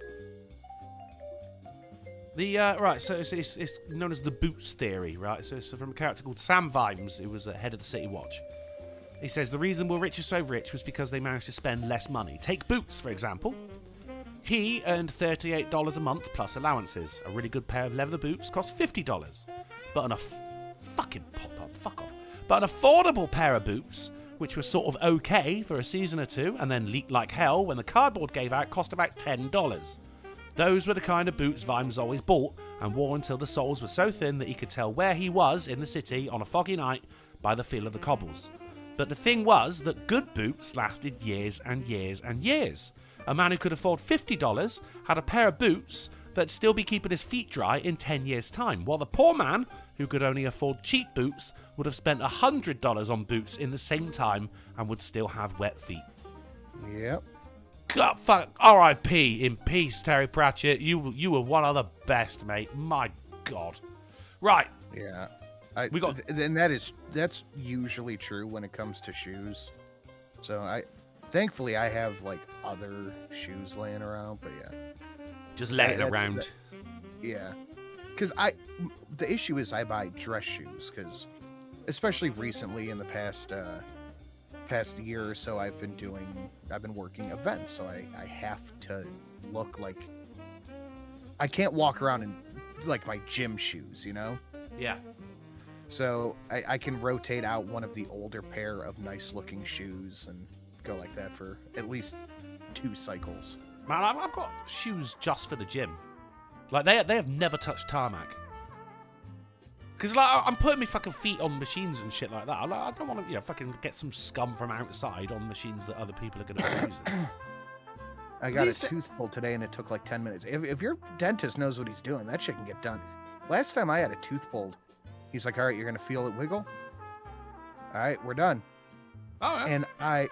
Speaker 2: Right, so it's known as the boots theory, right? So it's from a character called Sam Vimes, who was head of the City Watch. He says the reason we're rich is so rich was because they managed to spend less money. Take Boots, for example. He earned $38 a month plus allowances. A really good pair of leather boots cost $50. But fucking pop up, fuck off. But an affordable pair of boots, which was sort of okay for a season or two, and then leaked like hell when the cardboard gave out, cost about $10. Those were the kind of boots Vimes always bought and wore until the soles were so thin that he could tell where he was in the city on a foggy night by the feel of the cobbles. But the thing was that good boots lasted years and years and years. A man who could afford $50 had a pair of boots that'd still be keeping his feet dry in 10 years' time, while the poor man, who could only afford cheap boots, would have spent $100 on boots in the same time and would still have wet feet.
Speaker 3: Yep.
Speaker 2: God, fuck. R.I.P. in peace, Terry Pratchett. You were one of the best, mate. My God. Right.
Speaker 3: Yeah. And that's usually true when it comes to shoes. So thankfully I have like other shoes laying around, but yeah.
Speaker 2: Just lay it around.
Speaker 3: Yeah. Because the issue is I buy dress shoes, because especially recently in the past year or so I've been working events, so I have to look like I can't walk around in like my gym shoes, you know?
Speaker 2: Yeah.
Speaker 3: So I can rotate out one of the older pair of nice looking shoes and go like that for at least 2 cycles.
Speaker 2: Man, I've got shoes just for the gym. Like, they have never touched tarmac. Because, like, I'm putting my fucking feet on machines and shit like that. I don't want to, fucking get some scum from outside on machines that other people are going to be using.
Speaker 3: I got a tooth pulled today and it took like 10 minutes. If your dentist knows what he's doing, that shit can get done. Last time I had a tooth pulled, he's like, all right, you're going to feel it wiggle. All right, we're done.
Speaker 2: Oh, yeah.
Speaker 3: And I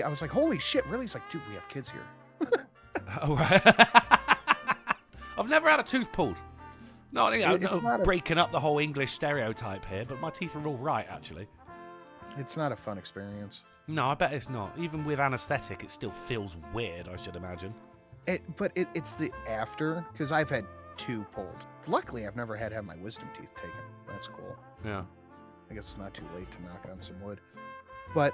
Speaker 3: was like, holy shit, really? He's like, dude, we have kids here.
Speaker 2: Oh, right. I've never had a tooth pulled. No, I'm breaking up the whole English stereotype here, but my teeth are all right, actually.
Speaker 3: It's not a fun experience.
Speaker 2: No, I bet it's not. Even with anaesthetic, it still feels weird, I should imagine.
Speaker 3: But it's the after, because I've had 2 pulled. Luckily, I've never had to have my wisdom teeth taken. That's cool.
Speaker 2: Yeah.
Speaker 3: I guess it's not too late to knock on some wood. But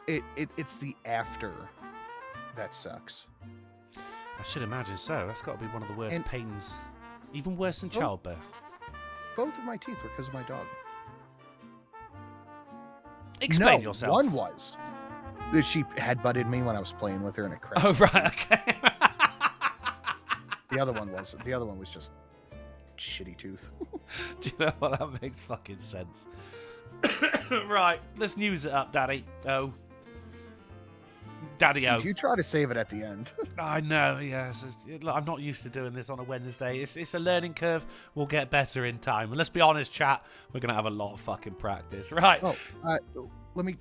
Speaker 3: it's the after that sucks.
Speaker 2: I should imagine so. That's got to be one of the worst pains. Even worse than childbirth.
Speaker 3: Both of my teeth were because of my dog.
Speaker 2: Explain yourself.
Speaker 3: One was that she headbutted me when I was playing with her and it cracked.
Speaker 2: Oh, right, okay.
Speaker 3: The other one was just shitty tooth.
Speaker 2: Do you know what? That makes fucking sense. Right, let's news it up, Daddy. Oh. Daddy-o.
Speaker 3: You try to save it at the end.
Speaker 2: I know, yes. Look, I'm not used to doing this on a Wednesday. It's a learning curve. We'll get better in time. And let's be honest, chat, we're going to have a lot of fucking practice. Right.
Speaker 3: Oh, let me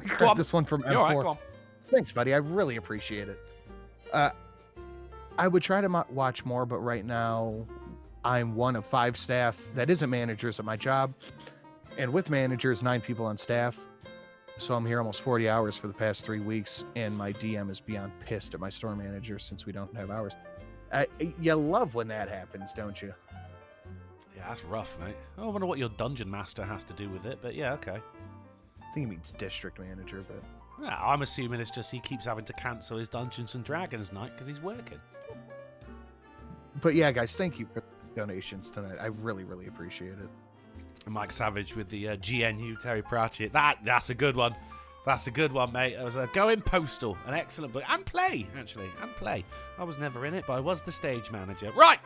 Speaker 3: grab this one from M4.
Speaker 2: You're all right, go on.
Speaker 3: Thanks, buddy. I really appreciate it. I would try to watch more, but right now I'm one of 5 staff that isn't managers at my job. And with managers, 9 people on staff. So I'm here almost 40 hours for the past 3 weeks, and my DM is beyond pissed at my store manager since we don't have hours. You love when that happens, don't you?
Speaker 2: Yeah, that's rough, mate. I wonder what your dungeon master has to do with it, but yeah, okay.
Speaker 3: I think he means district manager, but...
Speaker 2: Yeah, I'm assuming it's just he keeps having to cancel his Dungeons and Dragons night because he's working.
Speaker 3: But yeah, guys, thank you for the donations tonight. I really, really appreciate it.
Speaker 2: Mike Savage with the GNU Terry Pratchett. That's a good one. That's a good one, mate. It was a Going Postal, an excellent book. And Play, actually. And Play. I was never in it, but I was the stage manager. Right.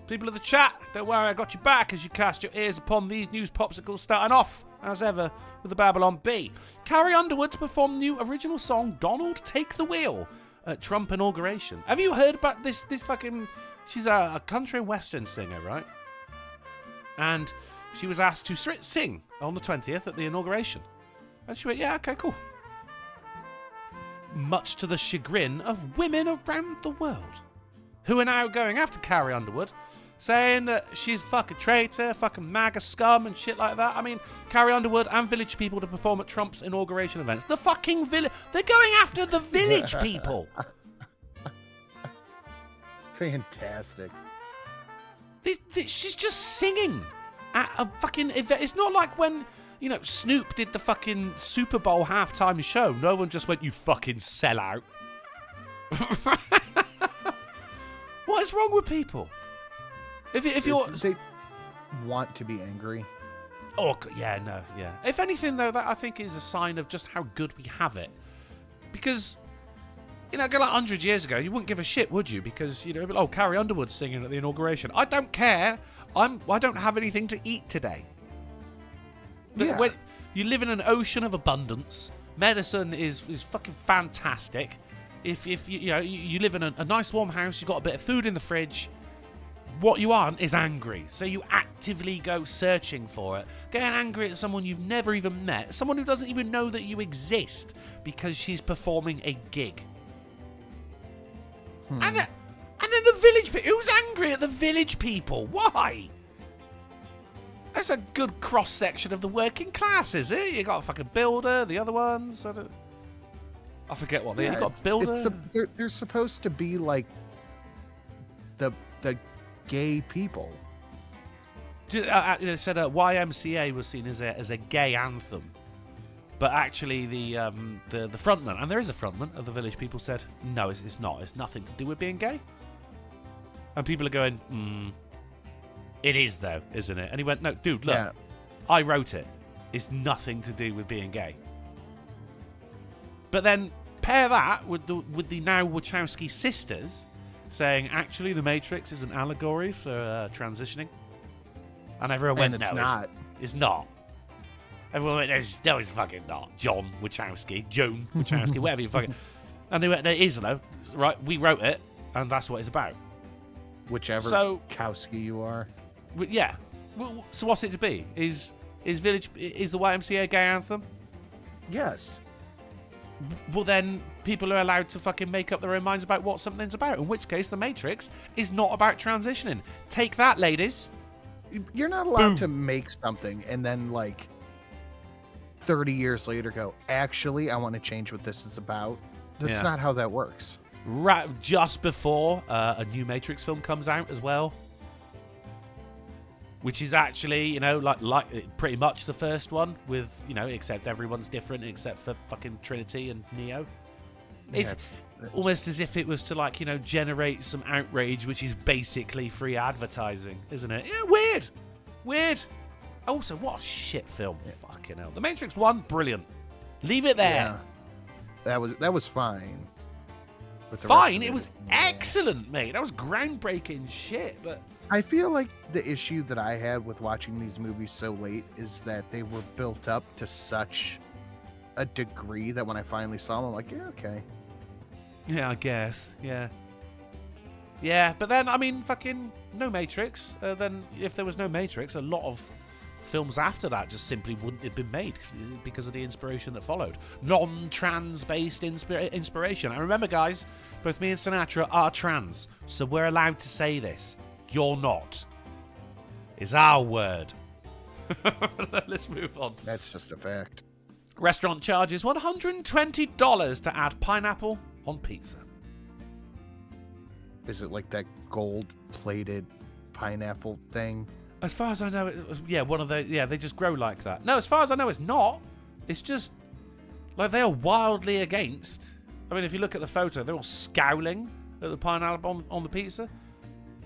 Speaker 2: People of the chat, don't worry, I got you back as you cast your ears upon these news popsicles, starting off, as ever, with the Babylon Bee. Carrie Underwood to perform the new original song, Donald Take the Wheel, at Trump inauguration. Have you heard about this fucking... She's a country and western singer, right? And... she was asked to sing on the 20th at the inauguration. And she went, yeah, okay, cool. Much to the chagrin of women around the world, who are now going after Carrie Underwood, saying that she's fucking traitor, fucking MAGA scum and shit like that. I mean, Carrie Underwood and village people to perform at Trump's inauguration events. The fucking village... They're going after the village people.
Speaker 3: Fantastic.
Speaker 2: She's just singing at a fucking event. It's not like when, you know, Snoop did the fucking Super Bowl halftime show. No one just went, you fucking sellout. What is wrong with people? If you're...
Speaker 3: They want to be angry.
Speaker 2: Oh, yeah, no, yeah. If anything, though, that I think is a sign of just how good we have it. Because... you know, like 100 years ago, you wouldn't give a shit, would you? Because, you know, oh, Carrie Underwood's singing at the inauguration. I don't care. I don't have anything to eat today.
Speaker 3: Yeah.
Speaker 2: When you live in an ocean of abundance, medicine is fucking fantastic. If you live in a nice warm house, you've got a bit of food in the fridge, what you aren't is angry. So you actively go searching for it. Getting angry at someone you've never even met, someone who doesn't even know that you exist because she's performing a gig. And then the village people. Who's angry at the village people? Why? That's a good cross-section of the working class, is it? You got a fucking builder, the other ones. I forget what they are. You got a builder.
Speaker 3: They're supposed to be like the gay people.
Speaker 2: They said YMCA was seen as a gay anthem. But actually, the frontman, and there is a frontman of the village people, said, no, it's not. It's nothing to do with being gay. And people are going, it is, though, isn't it? And he went, no, dude, look, yeah. I wrote it. It's nothing to do with being gay. But then pair that with the now Wachowski sisters saying, actually, the Matrix is an allegory for transitioning. And everyone went,
Speaker 3: it's not.
Speaker 2: It's not. Everyone went, no, it's fucking not. John Wachowski, whatever you fucking... And they went, it is, though. Right, we wrote it, and that's what it's about.
Speaker 3: Whichever Kowski you are.
Speaker 2: Yeah. So what's it to be? Is the YMCA a gay anthem?
Speaker 3: Yes.
Speaker 2: Well, then people are allowed to fucking make up their own minds about what something's about. In which case, the Matrix is not about transitioning. Take that, ladies.
Speaker 3: You're not allowed to make something and then, like, 30 years later go, actually, I want to change what this is about. That's not how that works.
Speaker 2: Right, just before a new Matrix film comes out as well. Which is actually, you know, like pretty much the first one with, you know, except everyone's different except for fucking Trinity and Neo. It's almost as if it was to, like, you know, generate some outrage, which is basically free advertising, isn't it? Yeah, weird. Also, what a shit film. Fucking hell. The Matrix 1, brilliant. Leave it there.
Speaker 3: Yeah. That was fine.
Speaker 2: Fine? It was excellent, mate. That was groundbreaking shit, but
Speaker 3: I feel like the issue that I had with watching these movies so late is that they were built up to such a degree that when I finally saw them, I'm like, yeah, okay.
Speaker 2: Yeah, I guess. Yeah. Yeah, but then, I mean, fucking no Matrix. Then if there was no Matrix, a lot of films after that just simply wouldn't have been made because of the inspiration that followed. Non-trans-based inspiration. And remember, guys, both me and Sinatra are trans, so we're allowed to say this. You're not. Is our word. Let's move on.
Speaker 3: That's just a fact.
Speaker 2: Restaurant charges $120 to add pineapple on pizza.
Speaker 3: Is it like that gold-plated pineapple thing?
Speaker 2: As far as I know, one of the they just grow like that. No, as far as I know, it's not. It's just like they are wildly against. I mean, if you look at the photo, they're all scowling at the pineapple on the pizza.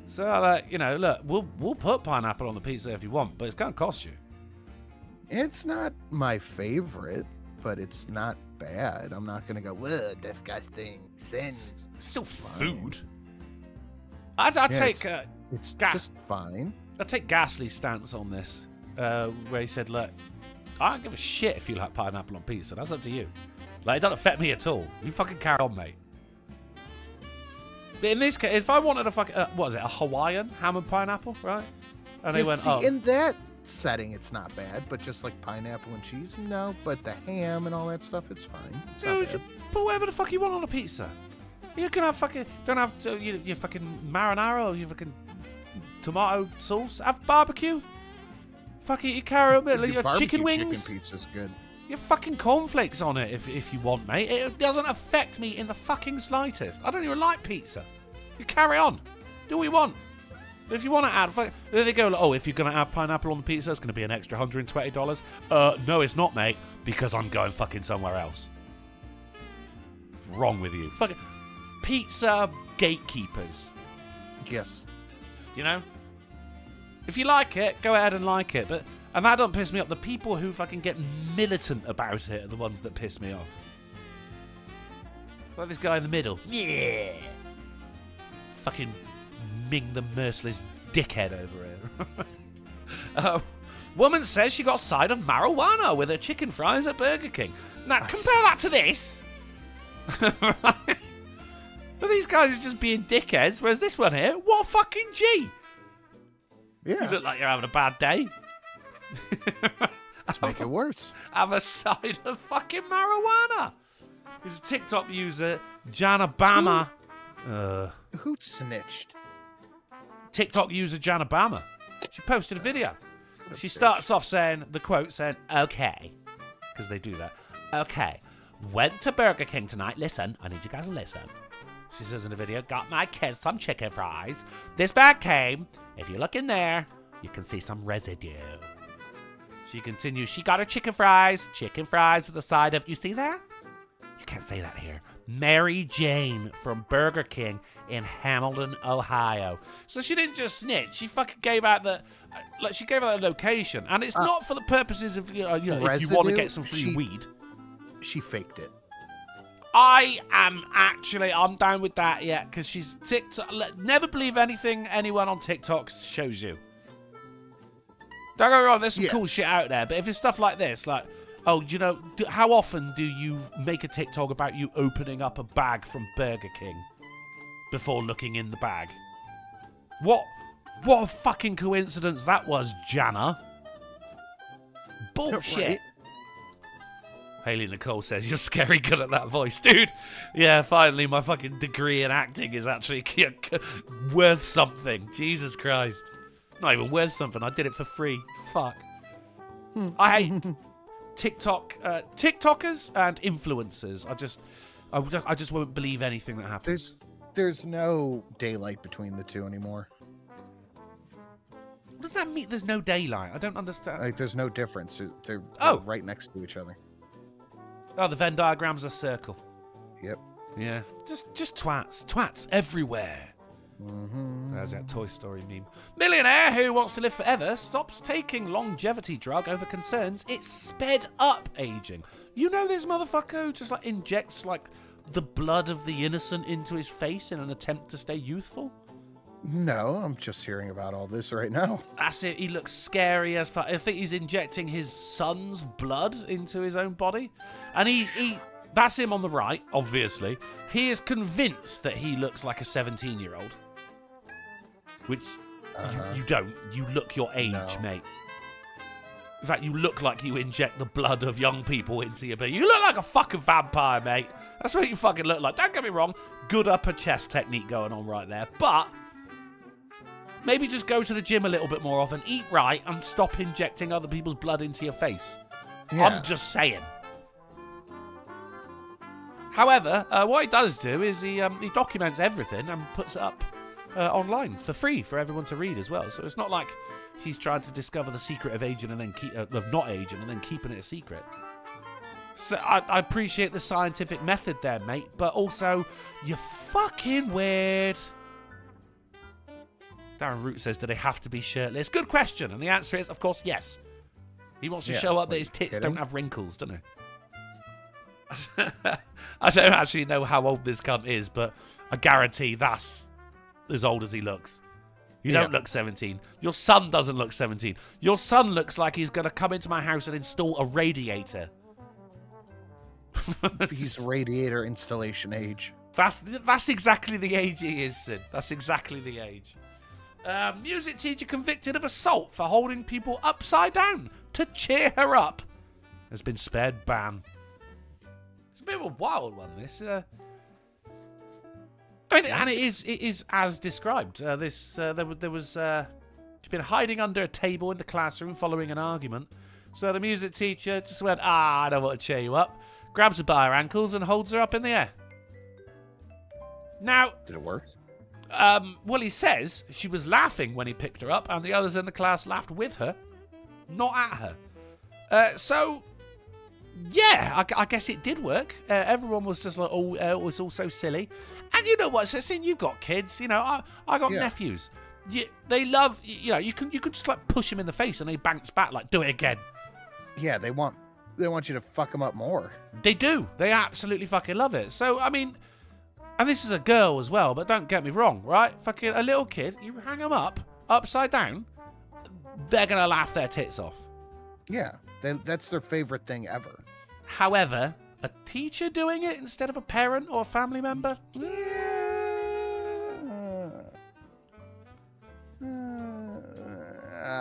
Speaker 2: So, look, we'll put pineapple on the pizza if you want, but it's going to cost you.
Speaker 3: It's not my favorite, but it's not bad. I'm not going to go, whoa, disgusting, sin.
Speaker 2: It's still food. I'd take...
Speaker 3: It's
Speaker 2: Ga-
Speaker 3: just fine.
Speaker 2: I'd take Ghastly's stance on this, where he said, look, I don't give a shit if you like pineapple on pizza. That's up to you. Like, it doesn't affect me at all. You fucking carry on, mate. But in this case, if I wanted a fucking, what is it, a Hawaiian ham and pineapple, right? And they went,
Speaker 3: in that setting, it's not bad, but just like pineapple and cheese, no. But the ham and all that stuff, it's fine. It's not
Speaker 2: dude,
Speaker 3: bad.
Speaker 2: put whatever the fuck you want on a pizza. You can have fucking, don't have your fucking marinara or your fucking tomato sauce. Have barbecue. Fucking you carry up
Speaker 3: Your
Speaker 2: your
Speaker 3: barbecue
Speaker 2: chicken wings.
Speaker 3: Chicken pizza's good.
Speaker 2: Your fucking cornflakes on it if you want, mate. It doesn't affect me in the fucking slightest. I don't even like pizza. You carry on. Do what you want. If you want to add... Then they go, like, if you're going to add pineapple on the pizza, it's going to be an extra $120. No, it's not, mate, because I'm going fucking somewhere else. What's wrong with you? Fucking pizza gatekeepers.
Speaker 3: Yes.
Speaker 2: You know? If you like it, go ahead and like it. And that don't piss me off. The people who fucking get militant about it are the ones that piss me off. Like this guy in the middle. Yeah. Fucking Ming the merciless dickhead over here. Woman says she got a side of marijuana with her chicken fries at Burger King. Now, compare that to this. Right? But these guys are just being dickheads, whereas this one here, what a fucking G.
Speaker 3: Yeah.
Speaker 2: You look like you're having a bad day.
Speaker 3: Let's make it worse.
Speaker 2: Have a side of fucking marijuana. There's a TikTok user, Janabama.
Speaker 3: Who snitched?
Speaker 2: TikTok user Janabama. She posted a video. She starts off saying, the quote saying, okay. Because they do that. Okay. Went to Burger King tonight. Listen, I need you guys to listen. She says in the video, got my kids some chicken fries. This bag came. If you look in there, you can see some residue. She continues, she got her chicken fries with a side of, you see that? You can't say that here. Mary Jane from Burger King in Hamilton, Ohio. So she didn't just snitch. She fucking gave out the location, and it's not for the purposes of if you want to get some free weed.
Speaker 3: She faked it.
Speaker 2: I'm down with that, yeah, because she's TikTok. Never believe anything anyone on TikTok shows you. Don't get me wrong, there's some cool shit out there, but if it's stuff like this, like, how often do you make a TikTok about you opening up a bag from Burger King before looking in the bag? What a fucking coincidence that was, Jana. Bullshit.
Speaker 3: Right.
Speaker 2: Haley Nicole says, you're scary good at that voice. Dude, yeah, finally my fucking degree in acting is actually worth something. Jesus Christ. Not even worth something. I did it for free. Fuck. I hate TikTokers and influencers. I just won't believe anything that happens.
Speaker 3: There's no daylight between the two anymore.
Speaker 2: What does that mean? There's no daylight. I don't understand.
Speaker 3: Like, there's no difference. They're right next to each other.
Speaker 2: Oh, the Venn diagram's a circle.
Speaker 3: Yep.
Speaker 2: Yeah. Just twats. Twats everywhere.
Speaker 3: Mm-hmm.
Speaker 2: There's that Toy Story meme. Millionaire who wants to live forever stops taking longevity drug over concerns it's sped up aging. You know this motherfucker who just injects the blood of the innocent into his face in an attempt to stay youthful?
Speaker 3: No, I'm just hearing about all this right now.
Speaker 2: That's it. He looks scary as fuck. I think he's injecting his son's blood into his own body. And he that's him on the right, obviously. He is convinced that he looks like a 17-year-old. Which you don't. You look your age, mate. In fact, you look like you inject the blood of young people into your body. You look like a fucking vampire, mate. That's what you fucking look like. Don't get me wrong. Good upper chest technique going on right there. But maybe just go to the gym a little bit more often, eat right, and stop injecting other people's blood into your face. Yeah. I'm just saying. However, what he does do is he documents everything and puts it up online for free for everyone to read as well. So it's not like he's trying to discover the secret of aging and then of not aging and then keeping it a secret. So I appreciate the scientific method there, mate, but also you're fucking weird. Darren Root says, do they have to be shirtless? Good question. And the answer is, of course, yes. He wants to show up that his tits don't have wrinkles, doesn't he? I don't actually know how old this cunt is, but I guarantee that's as old as he looks. You don't look 17. Your son doesn't look 17. Your son looks like he's going to come into my house and install a radiator.
Speaker 3: He's radiator installation age.
Speaker 2: That's exactly the age he is, Sid. That's exactly the age. Music teacher convicted of assault for holding people upside down to cheer her up has been spared ban. It's a bit of a wild one, this. I mean, and it is as described. There was she'd been hiding under a table in the classroom following an argument. So the music teacher just went, I don't want to cheer you up. Grabs her by her ankles and holds her up in the air. Now,
Speaker 3: did it work?
Speaker 2: Well, he says she was laughing when he picked her up, and the others in the class laughed with her, not at her. So, yeah, I guess it did work. Everyone was just like, it was all so silly. And you know what? So, seeing you've got kids, you know, I got nephews. They love, you know, you can just like push them in the face and they bounce back like, do it again.
Speaker 3: Yeah, they want you to fuck them up more.
Speaker 2: They do. They absolutely fucking love it. So, I mean, and this is a girl as well, but don't get me wrong, right? Fucking a little kid, you hang them up, upside down, they're going to laugh their tits off.
Speaker 3: Yeah, that's their favorite thing ever.
Speaker 2: However, a teacher doing it instead of a parent or a family member?
Speaker 3: I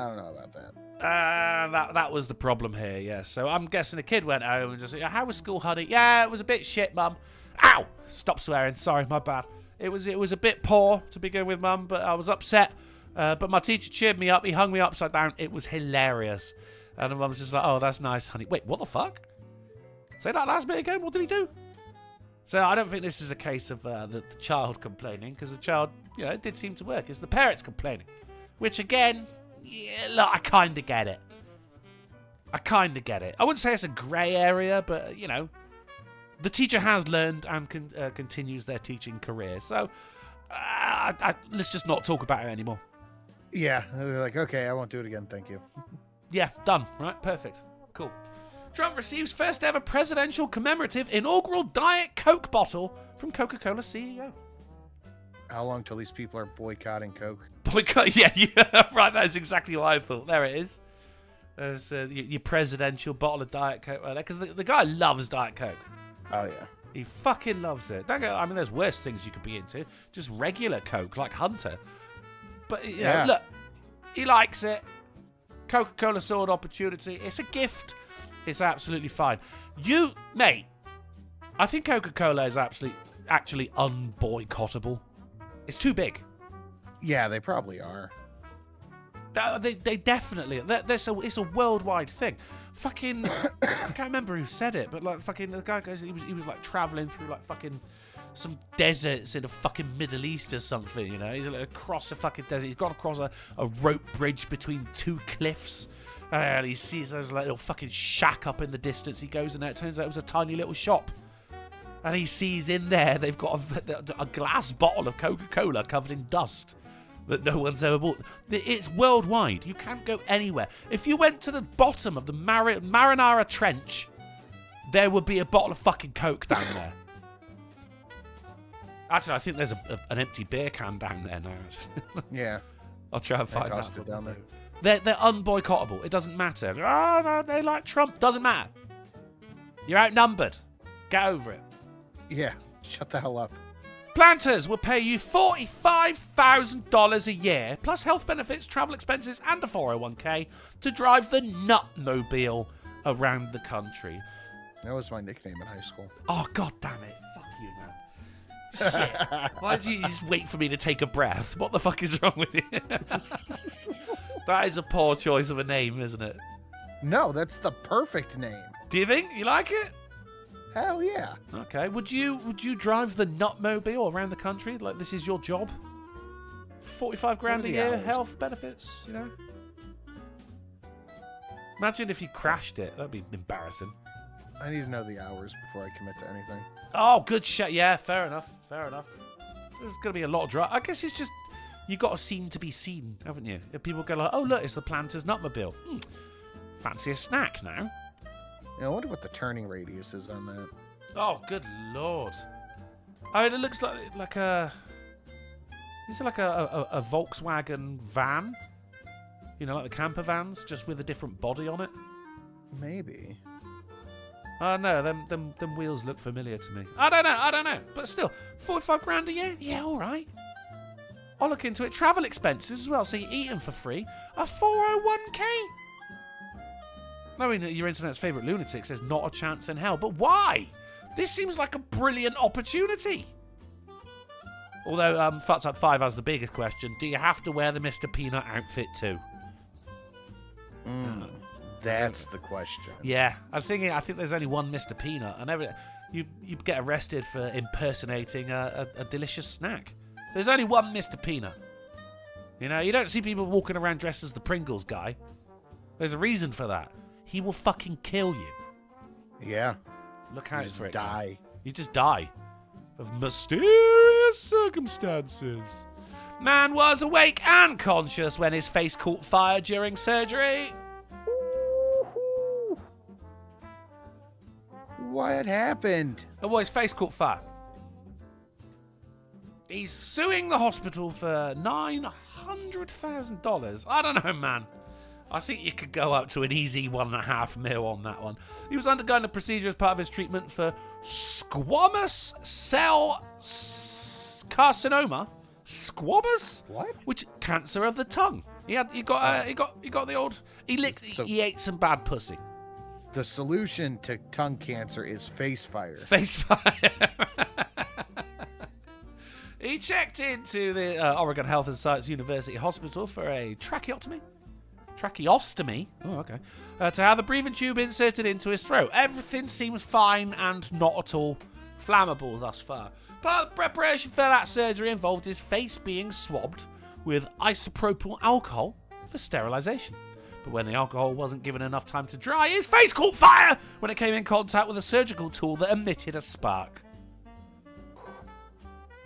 Speaker 3: don't know about that.
Speaker 2: That was the problem here, yeah. So I'm guessing the kid went home and just, how was school, honey? Yeah, it was a bit shit, Mum. Ow! Stop swearing. Sorry, my bad. It was a bit poor to begin with, Mum, but I was upset. But my teacher cheered me up. He hung me upside down. It was hilarious. And the mum's just like, oh, that's nice, honey. Wait, what the fuck? Say that last bit again. What did he do? So I don't think this is a case of the child complaining, because the child, you know, it did seem to work. It's the parents complaining. Which, again, yeah, look, I kind of get it. I wouldn't say it's a grey area, but, you know, the teacher has learned and continues their teaching career. So let's just not talk about it anymore.
Speaker 3: Yeah, they're like, okay, I won't do it again, thank you.
Speaker 2: Yeah, done. Right, perfect. Cool. Trump receives first ever presidential commemorative inaugural Diet Coke bottle from Coca-Cola CEO.
Speaker 3: How long till these people are boycotting Coke?
Speaker 2: Yeah, right, that is exactly what I thought. There it is. There's your presidential bottle of Diet Coke right there, because the guy loves Diet Coke.
Speaker 3: Oh, yeah.
Speaker 2: He fucking loves it. I mean, there's worse things you could be into. Just regular Coke, like Hunter. But, you know, look, he likes it. Coca-Cola saw an opportunity. It's a gift. It's absolutely fine. Mate, I think Coca-Cola is actually unboycottable. It's too big.
Speaker 3: Yeah, they probably are.
Speaker 2: They definitely. It's a worldwide thing. Fucking, I can't remember who said it, but like fucking the guy goes, he was like traveling through like fucking some deserts in the fucking Middle East or something. You know, he's like across the fucking desert. He's gone across a rope bridge between two cliffs. And he sees there's like a little fucking shack up in the distance. He goes in there. It turns out it was a tiny little shop. And he sees in there they've got a glass bottle of Coca-Cola covered in dust that no one's ever bought. It's worldwide. You can't go anywhere. If you went to the bottom of the Marinara Trench, there would be a bottle of fucking Coke down there. Actually, I think there's an empty beer can down there now.
Speaker 3: Yeah.
Speaker 2: I'll try and find
Speaker 3: tossed
Speaker 2: that.
Speaker 3: it down there.
Speaker 2: They're unboycottable. It doesn't matter. Oh, no, they like Trump. Doesn't matter. You're outnumbered. Get over it.
Speaker 3: Yeah. Shut the hell up.
Speaker 2: Planters will pay you $45,000 a year, plus health benefits, travel expenses, and a 401k to drive the Nutmobile around the country.
Speaker 3: That was my nickname in high school.
Speaker 2: Oh, god damn it. Fuck you, man. Shit. Why did you just wait for me to take a breath? What the fuck is wrong with you? That is a poor choice of a name, isn't it?
Speaker 3: No, that's the perfect name.
Speaker 2: Do you think? You like it?
Speaker 3: Hell yeah.
Speaker 2: Okay. Would you drive the Nutmobile around the country like this is your job? 45 grand a year, health benefits, you know? Imagine if you crashed it. That'd be embarrassing.
Speaker 3: I need to know the hours before I commit to anything.
Speaker 2: Oh, good shit. Yeah, fair enough. Fair enough. There's going to be a lot of drive. I guess it's just, you got a scene to be seen, haven't you? If people go like, oh, look, it's the Planters Nutmobile. Fancy a snack now.
Speaker 3: Yeah, I wonder what the turning radius is on that.
Speaker 2: Oh, good lord. I mean, it looks like a... Is it like a Volkswagen van? You know, like the camper vans, just with a different body on it?
Speaker 3: Maybe.
Speaker 2: Oh, no, them wheels look familiar to me. I don't know. But still, 45 grand a year? Yeah, all right. I'll look into it. Travel expenses as well, so you eat them for free. A 401k? I mean, your internet's favourite lunatic says not a chance in hell. But why? This seems like a brilliant opportunity. Although, Fucked Up 5 has the biggest question. Do you have to wear the Mr. Peanut outfit too?
Speaker 3: That's the question.
Speaker 2: Yeah, I think there's only one Mr. Peanut, and you get arrested for impersonating a delicious snack. There's only one Mr. Peanut. You know, you don't see people walking around dressed as the Pringles guy. There's a reason for that. He will fucking kill you.
Speaker 3: Yeah.
Speaker 2: Look out for it.
Speaker 3: Die.
Speaker 2: You just die. Of mysterious circumstances. Man was awake and conscious when his face caught fire during surgery.
Speaker 3: Ooh. What happened?
Speaker 2: Oh, well, his face caught fire. He's suing the hospital for $900,000. I don't know, man. I think you could go up to an easy $1.5 million on that one. He was undergoing a procedure as part of his treatment for squamous cell carcinoma. Squamous?
Speaker 3: What?
Speaker 2: Which cancer of the tongue. He got the old. He ate some bad pussy.
Speaker 3: The solution to tongue cancer is face fire.
Speaker 2: Face fire. He checked into the Oregon Health and Science University Hospital for a tracheostomy. Oh, okay. To have the breathing tube inserted into his throat. Everything seems fine and not at all flammable thus far. Part of the preparation for that surgery involved his face being swabbed with isopropyl alcohol for sterilization. But when the alcohol wasn't given enough time to dry, his face caught fire when it came in contact with a surgical tool that emitted a spark.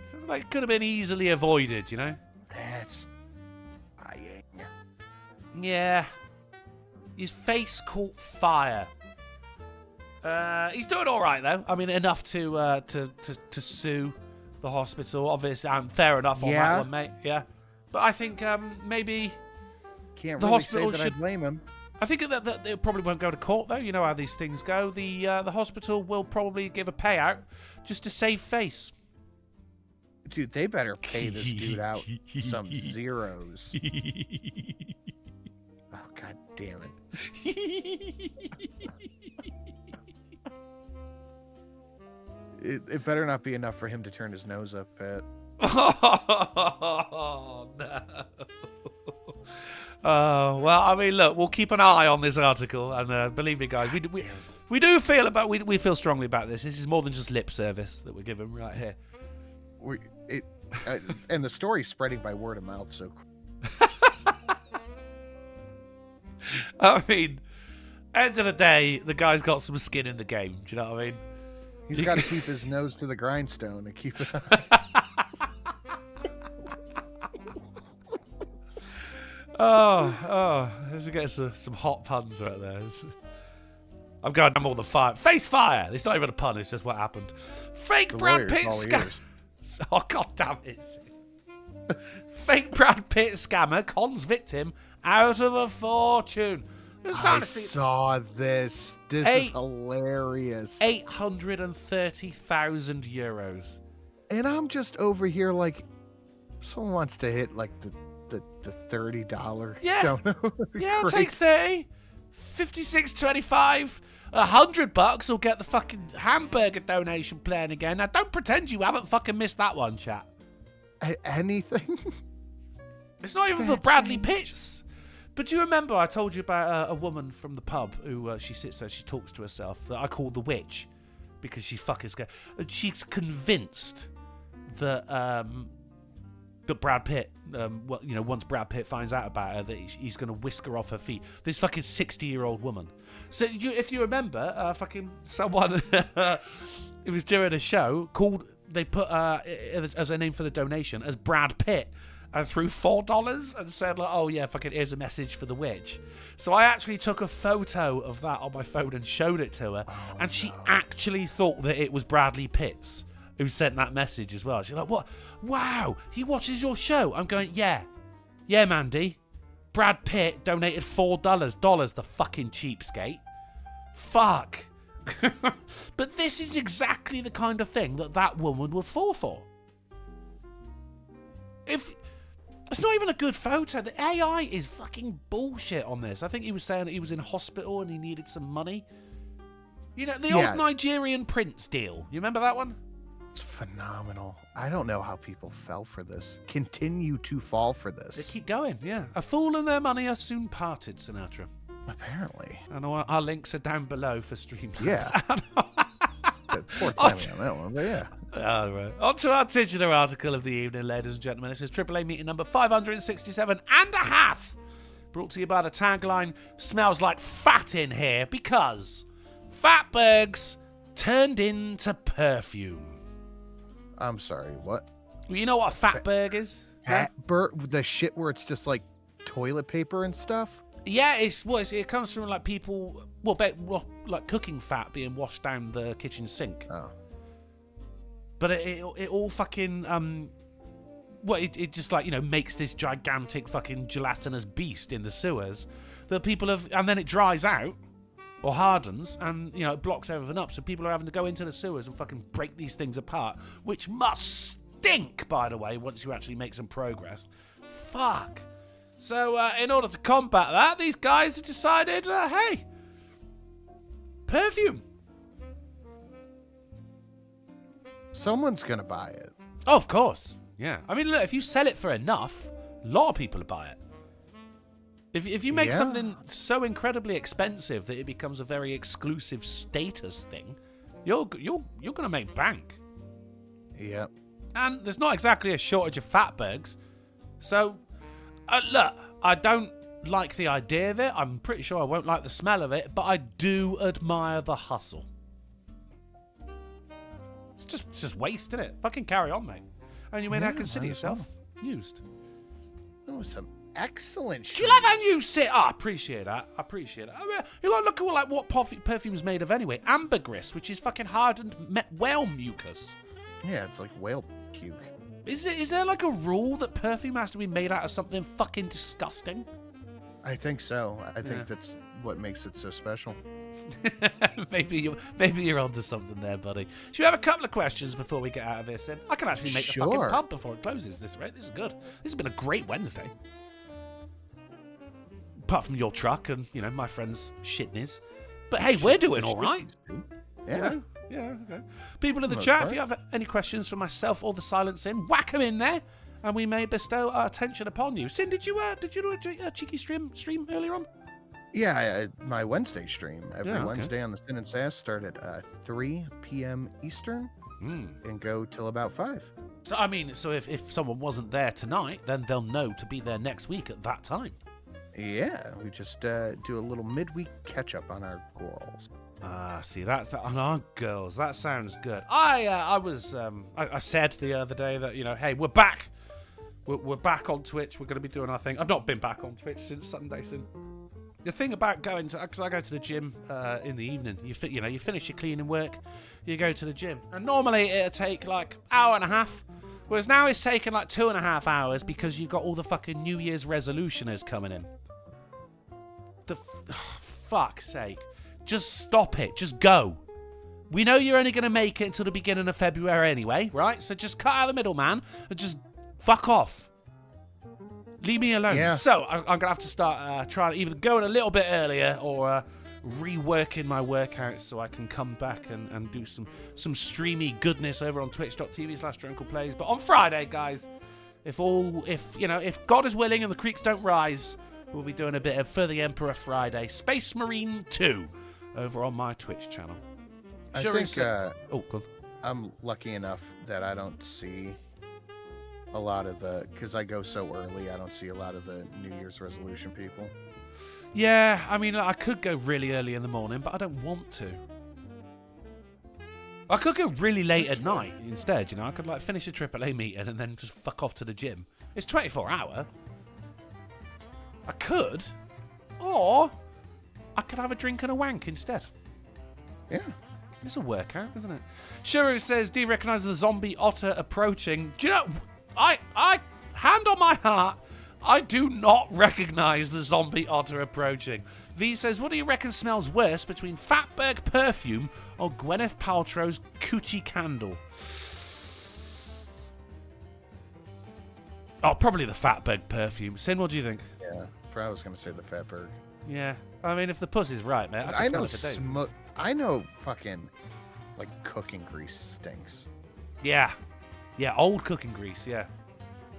Speaker 2: Sounds like it could have been easily avoided, you know?
Speaker 3: That's dying.
Speaker 2: Yeah. His face caught fire. He's doing all right, though. I mean, enough to sue the hospital. Obviously, fair enough on that one, mate. Yeah. But I think maybe...
Speaker 3: Can't
Speaker 2: the
Speaker 3: really
Speaker 2: hospital
Speaker 3: say that
Speaker 2: should...
Speaker 3: I blame him.
Speaker 2: I think that they probably won't go to court, though. You know how these things go. The hospital will probably give a payout just to save face.
Speaker 3: Dude, they better pay this dude out some zeros. Oh, god damn it. It better not be enough for him to turn his nose up at.
Speaker 2: Oh, no. Oh, well, I mean, look, we'll keep an eye on this article, and believe me, guys, we do feel we feel strongly about this. This is more than just lip service that we're giving right here.
Speaker 3: And the story's spreading by word of mouth, so.
Speaker 2: I mean, end of the day, the guy's got some skin in the game. Do you know what I mean?
Speaker 3: He's got to keep his nose to the grindstone and keep it.
Speaker 2: Oh, let's get some hot puns right there. I'm going all the fire. Face fire! It's not even a pun, it's just what happened. Fake
Speaker 3: The
Speaker 2: Brad
Speaker 3: lawyer's
Speaker 2: Pitt
Speaker 3: all
Speaker 2: scam.
Speaker 3: ears.
Speaker 2: Oh, God damn it. Fake Brad Pitt scammer cons victim out of a fortune.
Speaker 3: I saw this. This is hilarious.
Speaker 2: 830,000 euros.
Speaker 3: And I'm just over here like, someone wants to hit like the $30.
Speaker 2: Yeah.
Speaker 3: Dono.
Speaker 2: Yeah, I'll take 30. 56.25. $100 will get the fucking hamburger donation playing again. Now, don't pretend you haven't fucking missed that one, chat.
Speaker 3: Anything?
Speaker 2: It's not even for Bradley Pitts. But do you remember I told you about a woman from the pub who she sits there, she talks to herself, that I call the witch because she's fucking scared. And she's convinced that that Brad Pitt, once Brad Pitt finds out about her, that he's going to whisk her off her feet. This fucking 60-year-old woman. So if you remember, fucking someone, it was during a show called, they put as a name for the donation as Brad Pitt, and threw $4 and said, like, oh yeah, fucking here's a message for the witch. So I actually took a photo of that on my phone and showed it to her, and she actually thought that it was Bradley Pitts who sent that message as well. She's like, what? Wow, he watches your show. I'm going, yeah, Mandy. Brad Pitt donated $4, the fucking cheapskate. Fuck. But this is exactly the kind of thing that woman would fall for. If it's not even a good photo, the AI is fucking bullshit on this. I think he was saying that he was in hospital and he needed some money. You know, the old Nigerian prince deal. You remember that one?
Speaker 3: It's phenomenal. I don't know how people fell for this. Continue to fall for this.
Speaker 2: They keep going, yeah. A fool and their money are soon parted, Sinatra.
Speaker 3: Apparently.
Speaker 2: And our links are down below for Streamlabs.
Speaker 3: Yeah. Poor timing on that one, but yeah.
Speaker 2: All right. On to our titular article of the evening, ladies and gentlemen. This is AAA meeting number 567 and a half. Brought to you by the tagline, smells like fat in here because fatbergs turned into perfume.
Speaker 3: I'm sorry, what?
Speaker 2: Well, you know what a fatberg is?
Speaker 3: The shit where it's just like toilet paper and stuff?
Speaker 2: Yeah, it comes from like people, like cooking fat being washed down the kitchen sink.
Speaker 3: Oh.
Speaker 2: But it all fucking it just like, makes this gigantic fucking gelatinous beast in the sewers that people have, and then it dries out or hardens and it blocks everything up. So people are having to go into the sewers and fucking break these things apart, which must stink, by the way, once you actually make some progress. Fuck. So, in order to combat that, these guys have decided, hey, perfume.
Speaker 3: Someone's going to buy it.
Speaker 2: Oh, of course. Yeah. I mean, look, if you sell it for enough, a lot of people will buy it. If you make something so incredibly expensive that it becomes a very exclusive status thing, you're going to make bank.
Speaker 3: Yep.
Speaker 2: And there's not exactly a shortage of fatbergs. So... look, I don't like the idea of it. I'm pretty sure I won't like the smell of it, but I do admire the hustle. It's just waste, isn't it? Fucking carry on, mate. And you may now consider yourself used.
Speaker 3: That was some excellent shit.
Speaker 2: Do you like that new sit? I appreciate that. I mean, you got to look at like what perfume's made of anyway. Ambergris, which is fucking hardened whale mucus.
Speaker 3: Yeah, it's like whale puke.
Speaker 2: Is there like a rule that perfume has to be made out of something fucking disgusting?
Speaker 3: I think so. I think that's what makes it so special.
Speaker 2: maybe you're onto something there, buddy. Should we have a couple of questions before we get out of this? Then I can actually make the fucking pub before it closes. This right? This is good. This has been a great Wednesday. Apart from your truck and my friend's shitness. But hey, we're doing all right.
Speaker 3: Yeah.
Speaker 2: Yeah, okay. People in the chat, if you have any questions for myself or the Silent Sin, whack them in there, and we may bestow our attention upon you. Sin, did you do a cheeky stream earlier on?
Speaker 3: Yeah, my Wednesday stream. Every Wednesday on the Sin and Sass start at 3 p.m. Eastern and go till about 5.
Speaker 2: So, I mean, if someone wasn't there tonight, then they'll know to be there next week at that time.
Speaker 3: Yeah, we just do a little midweek catch-up on our goals.
Speaker 2: See, that's that on our girls. That sounds good. I said the other day that hey, we're back. We're back on Twitch. We're going to be doing our thing. I've not been back on Twitch since Sunday. The thing about going to, because I go to the gym in the evening, you finish your cleaning work, you go to the gym, and normally it'll take like hour and a half, whereas now it's taking like 2.5 hours because you've got all the fucking New Year's resolutioners coming in. Fuck's sake. Just stop it. Just go. We know you're only going to make it until the beginning of February anyway, right? So just cut out the middleman and just fuck off. Leave me alone.
Speaker 3: Yeah.
Speaker 2: So I'm going to have to start trying to either going a little bit earlier or reworking my workouts so I can come back and do some streamy goodness over on twitch.tv/DrunkenPlays. But on Friday, guys, if God is willing and the creeks don't rise, we'll be doing a bit of For the Emperor Friday, Space Marine 2, over on my Twitch channel.
Speaker 3: I
Speaker 2: Sure
Speaker 3: think
Speaker 2: go on.
Speaker 3: I'm lucky enough that I don't see a lot of because I go so early, I don't see a lot of the New Year's resolution people.
Speaker 2: Yeah, I mean, I could go really early in the morning, but I don't want to. I could go really late at night instead, I could like finish a AAA meeting and then just fuck off to the gym. It's 24 hour. I could. Or I could have a drink and a wank instead.
Speaker 3: Yeah.
Speaker 2: It's a workout, isn't it? Shuru says, do you recognise the zombie otter approaching? Do you know, I hand on my heart, I do not recognise the zombie otter approaching. V says, what do you reckon smells worse between Fatberg perfume or Gwyneth Paltrow's coochie candle? Oh, probably the Fatberg perfume. Sin, what do you think?
Speaker 3: Yeah. I was going to say the Fatberg.
Speaker 2: Yeah. I mean, if the pussy's right, man.
Speaker 3: I know fucking, like, cooking grease stinks.
Speaker 2: Yeah. Yeah, old cooking grease, yeah.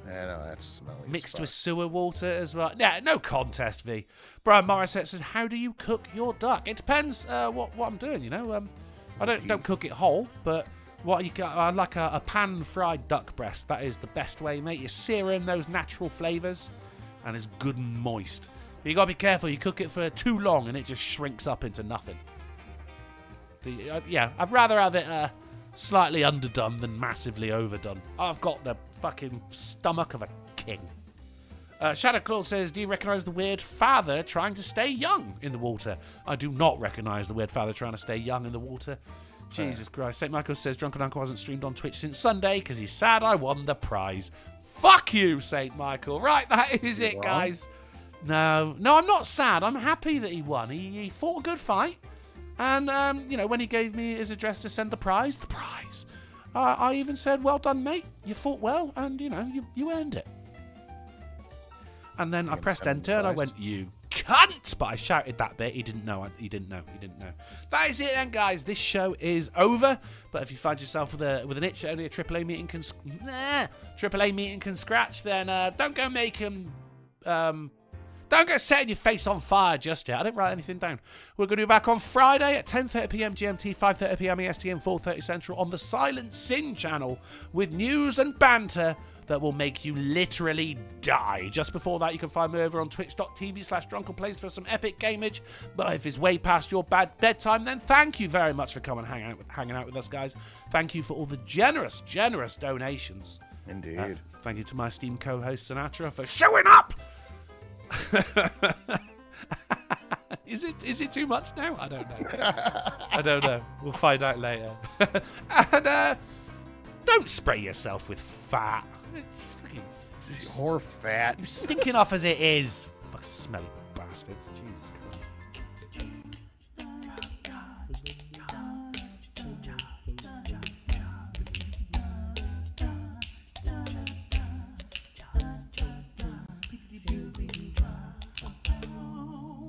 Speaker 3: I know, that's smelly.
Speaker 2: Mixed with sewer water as well. Yeah, no contest, V. Brian Morissette says, how do you cook your duck? It depends what I'm doing, I don't cook it whole, but what you got, I like a pan-fried duck breast. That is the best way, mate. You sear in those natural flavours, and it's good and moist. But you got to be careful. You cook it for too long, and it just shrinks up into nothing. Yeah, I'd rather have it slightly underdone than massively overdone. I've got the fucking stomach of a king. Shadowclaw says, do you recognise the weird father trying to stay young in the water? I do not recognise the weird father trying to stay young in the water. Jesus Christ. St. Michael says, Drunken Uncle hasn't streamed on Twitch since Sunday because he's sad I won the prize. Fuck you, St. Michael. Right, that is it, guys. No, I'm not sad. I'm happy that he won. He fought a good fight. And, when he gave me his address to send the prize, I even said, well done, mate. You fought well, and, you earned it. And then I pressed enter, and I went, you cunt! But I shouted that bit. He didn't know. He didn't know. That is it then, guys. This show is over. But if you find yourself with an itch that only a AAA meeting can scratch, then don't go make him... Don't go setting your face on fire just yet. I didn't write anything down. We're going to be back on Friday at 10:30pm GMT, 5:30pm EST, and 4:30 Central on the Silent Sin channel with news and banter that will make you literally die. Just before that, you can find me over on twitch.tv/DrunkenPlays for some epic gameage. But if it's way past your bad bedtime, then thank you very much for coming and hanging out with us, guys. Thank you for all the generous donations.
Speaker 3: Indeed.
Speaker 2: Thank you to my esteemed co-host Sinatra for showing up. Is it too much now? I don't know. We'll find out later. And don't spray yourself with fat. It's fucking
Speaker 3: Or fat.
Speaker 2: You're stinking off as it is. Fuck smelly bastards. Jesus Christ.